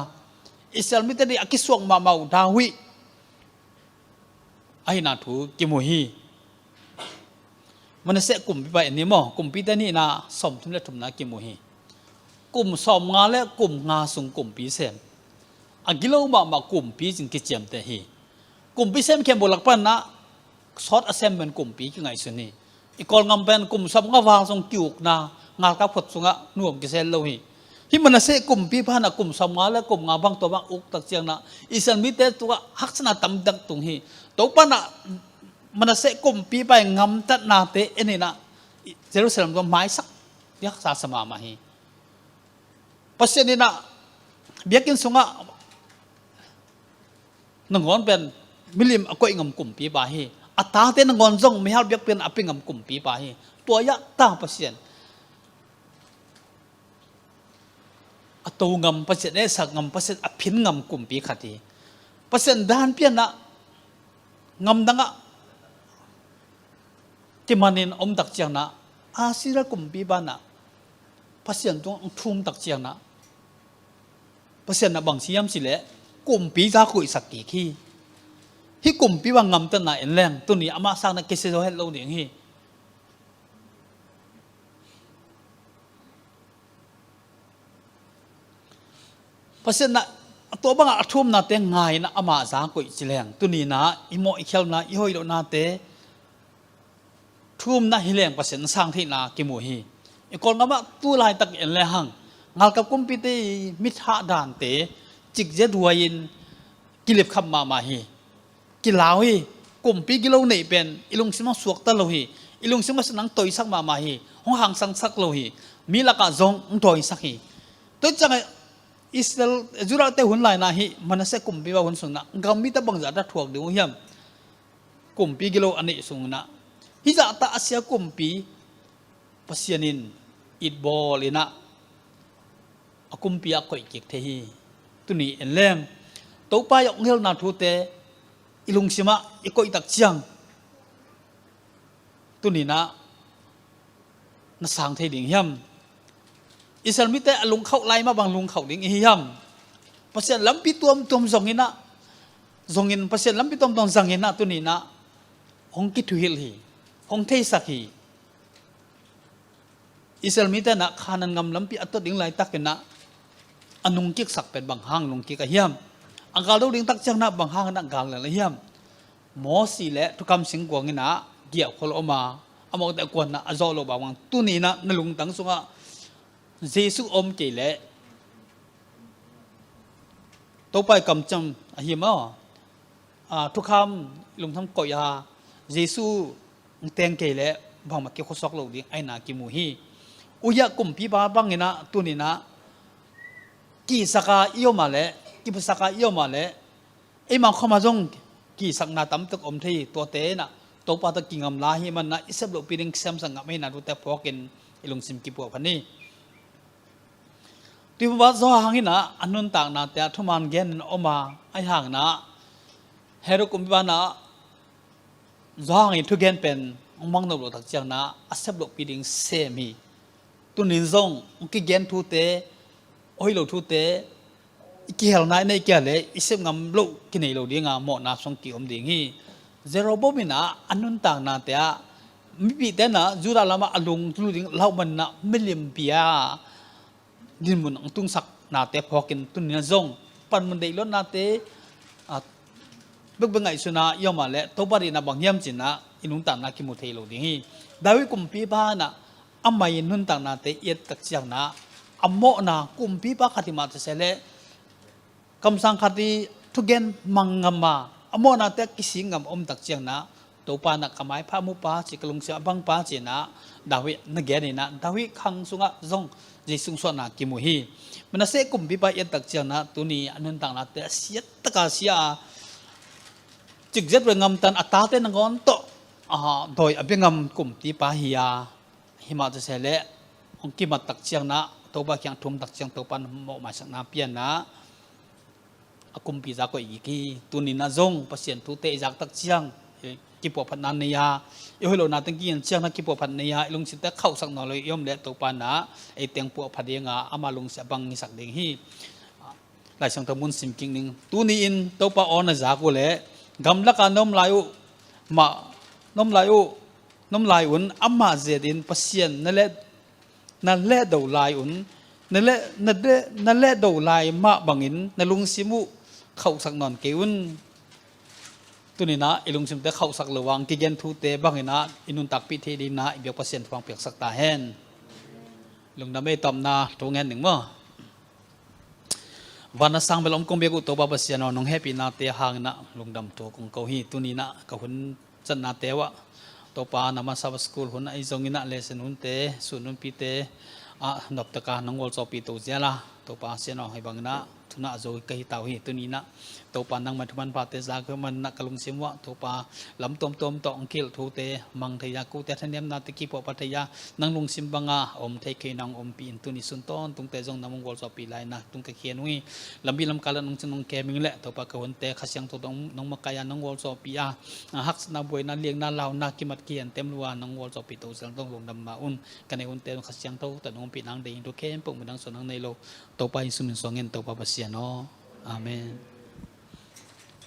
อิสราเอลมิตาเดียกิสวงมาเมาดาวิไอ้นาถูกิมุฮีมันเสกกลุ่มปีไปอันนี้มั้งกลุ่มปีแต่นี่นะสมทุนและทุนนากิมุฮีกลุ่มสมงาและกลุ่มงาส่งกลุ่มปีเซมอันกิโลมากลุ่มปีจึงกิจเจมแต่ฮีกลุ่มปีเซมเข้มบลักปันนะซอดอเซมเป็นกลุ่มปีกี่ไงส่วนนี้อีกคนงำเป็นกลุ่มสมงาวางส่งกิวกนางากับผดส่งะน่วมกิเซลโลฮีที่มันเสกกลุ่มปีพันนะกลุ่มสมงาและกลุ่มงาบางตัวบางอุกตักเจียงนะอิสราเอลมิเตตัวฮักษณะตำดักตรงฮีตัวปันนะมันเสกกลุ่มปีไปงำตัดนาเตเอ็นนี่นะเยรูซาเล็มตัวไม้สักยักษ์สาสมามาฮีปัจจุบันนี้นะเบียกินส่งะนังงอนเป็นมิลิมอากอยงำกลุ่มปีบาฮีอัตราเตนังงอนจงไม่ฮัลเบียกเป็นอภิงำกลุ่มปีบาฮีตัวยักษ์ตาปัจจุบันอัตงำปัจจุบันนี้สักงำปัจจุบันอภิงำกลุ่มปีขัดทีปัจจุบันด้านเพียนนะงำดังะที่มันนินอมตักเจียงนะอาศิระกลุ่มปีบานะปัจจุบันตรงทุ่มตักเจียงนะปัจจุบันนะบางสิ่งสิเละกลุ่มปีจะคุยสักกี่ขี้ที่กลุ่มปีว่างำตั้งไหนเอ็นแรงตัวนี้อามาสร้างนักเกษตรเราให้เราเนี่ยฮีเพราะฉะนั้นตัวบางอาทุ่มนาเตงไงนะอามาสร้างกุยสิแรงตัวนี้นะอิโมอิเคลนะอิโฮยโลนาเตทุ่มนะฮิแรงเพราะฉะนั้นสร้างที่นากิโมฮีอีกคนก็ว่าตัวลายตักเอ็นแรงหังงานกับกลุ่มปีที่มิถาด่านเตจิกเจดวยนกิเลบคำมาฮีกิลาวฮีกลุ่มปีกิโลนี่เป็นอิลุงซิมาสวกตะโลฮีอิลุงซิมาสนังตัวสักมาฮีห้องหางสังสักโลฮีมีละกะจงตัวสักฮีตัวจังอิสราเอลจุดเตหุ่นไหลนาฮีมันเสกกลุ่มปีว่าหุ่นส่งนะกำมีแต่บางจัดถ่วงดูเหี้ยมกลุ่มปีกิโลอันนี้ส่งนะฮิจะตาอาเซียกลุ่มปีปัสยานินอิดบอลเลยนะกลุ่มปีก็อีกเทฮีตัวนี้เอ็นแรงตัวป้ายองเฮลนาทูเตอิลุงซิมาอีกก็อีตักเชียงตัวนี้นะน่าสังเทดิ่งเฮียมอิสราเอลมิเตอลุงเข้าไล่มาบางลุงเข้าดิ่งเฮียมเพราะฉะนั้นลำปีตัวจงอินะจงอินเพราะฉะนั้นลำปีตัวจงอินะตัวนี้นะองคิดถุยลีองเทสักฮีอิสราเอลมิเตนะขานันงำลำปีอัตดิ่งไล่ตักกันนะอันนุงกิกสักเป็นบางห้างนุงกิกเฮียมอังกาลดูดิ้งตักจังนะบางห้างนักการเลยเฮียมหมอสีเละทุกคำสิงกวางนะเกี่ยวคนออกมาเอามาแต่กวนนะอจอโลบางตัวนี้นะนลุงตั้งสุงะเยซูอมเกลเละตัวไปกำจังเฮียมทุกคำลุงทำก่อยาเยซูเตียงเกลเละบางมาเกี่ยวข้อซอกโลดิ้งไอ้นากิมูฮีอุยะกุมพีบาบางนะตัวนี้นะกี่สักอีโอมาเล่กี่ภาษาอีโอมาเล่ไอ้มาเข้ามาจงกี่สักนาตั้มตึกอมที่ตัวเตนะตัวปาตะกิงอำลาหิมันนะอิสระลูกปีนึงเซมสังกัดไม่นาดูแต่พอกินไอ้ลุงซิมกิปวพันนี่ที่ว่าจอหางหินะอันนุนต่างนาแต่ทุมันเกนออกมาไอ้ห่างนะเฮรุกุมบานะจอหางหิทุเกนเป็นมังนบลูกตักเจียงนะอิสระลูกปีนึงเซมีตัวนินจงกี่เกนทุเตโอ้ยเราทุเตเกี่ยวไหนในเกี่ยวเลยอิสงามลูกกินในเราดีงามหมดนาสงกิอมดิ่งฮีเจโรบมินะอันนุนต่างนาเตะมิปิเตนะจุดละมาอลุงจุดดิ่งเล่ามันนะไม่เลียมเปียดินมุนตุงสักนาเตะพอกินตุนเนี่ยจงปันมันได้ล้นนาเตะบึกบังไงสุนัยอมมาเละตัวบารีนะบางยามจินะอินุนต่างนาคิมุเทเราดิ่งฮีดาวิกุมปีบ้านะอามายินุนต่างนาเตะเอ็ดตักเจียงนะอโมนะกุมปีบ้าขัดมาเตเสเลคำสั่งขัดทุกเกนมังงามาอโมนะเตกิสิงามอมตักเจียงนะตัวปานักขมายพระมุปาจิกลุงเสียบังปาจีนะดาวินักเกนี่นะดาวิขังสุงะจงจิสุงสวนากิมุฮีมันเสกุมปีบ้าเอ็ดตักเจียงนะตัวนี้อันนั้นต่างนะเตเสียตะกาเสียจิกเจ็ดเรื่องงตันอัตตาเตนังอนโตโดยอภิงามกุมปีบ้าฮิยาหิมาเตเสเลองกิมัดตักเจียงนะตัวบ้ายังทุ่มตักเจียงตัวปันโมมาสักนาเปียนนะอากุมปีจากก็อีกทีตัวนี้น่าจงเปอร์เซ็นต์ทุเตจากตักเจียง กิปวพันนันเนียอีหัวโลนาตั้งกี้เชียงนักกิปวพันเนียลุงสิแต่เข้าสักหน่อยเลยย่อมเละตัวปานะไอเตียงปัวพันเดียงอามาลุงเสียบังนิสักเดียงฮีหลายสังตมุนสิมกิงหนึ่งตัวนี้อินตัวปาออนจากกูเละกำลักการน้มลายมาน้มลายน้ำลายอุ่นอามาเจดินพัศยันนั่นแหละดาวลายอุ่นนั่นแหละดาวลายมาบังอินนั่นลุงซิมุเข้าสักนอนเกี่ยวตัวนี้นะลุงซิมแต่เข้าสักระวังกิเกนทูเตบังอินะอินุนตักพิธีดีนะอีเบียพัศยันฟังเปียกสักตาเฮนลุงดำไม่ตอมนาตัวเงินหนึ่งมั้งวันนั้นสังเบลอมกงเบียกุตัวพัศยันน้องแฮปปี้นาเตหางนะลุงดำตัวกงเกาฮีตัวนี้นะกับคนจันนาเตวะตัวปานามาซาบสกูลคนไอจงอินะเลสนุนเตสุนุนปีเตนบตะการน้องวอลจอปีตัวเจ้าละตัวปาเสียน้องให้บังนะทุนอาโจยกหิตาวฮีตัวนี้นะตัวปานังมันทุมันปาเตจาก็มันนักกลุงเสียมวะตัวปาลำต้มต่ออังกิลทูเตมังเทียกูเตทันเนียมนาติกีปปัทยานังลุงซิมบังอาอมเทเคนังอมปีนตัวนี้สุนต้นตุงเตจงนำวอลจอปีไลนะตุงกะเขียนวิลำบีลำกาลน้องจงแกมิงเละตัวปากะวันเตขยังตัวน้องมากายาน้องวอลจอปีฮักนาบวยนาเลียงนาลาวนากิมัดเกียนเต็มรัวน้องวอลจอปีตัวเสียงต้องลงดำมาอุ่นกันในวันเตขยังตัวแต่น้องปีนังเดียงตัวเข้มปุ่มมันดังส่วนนังในโลตัวไปสุมินสองเงินตัวปาเสียนออาเมน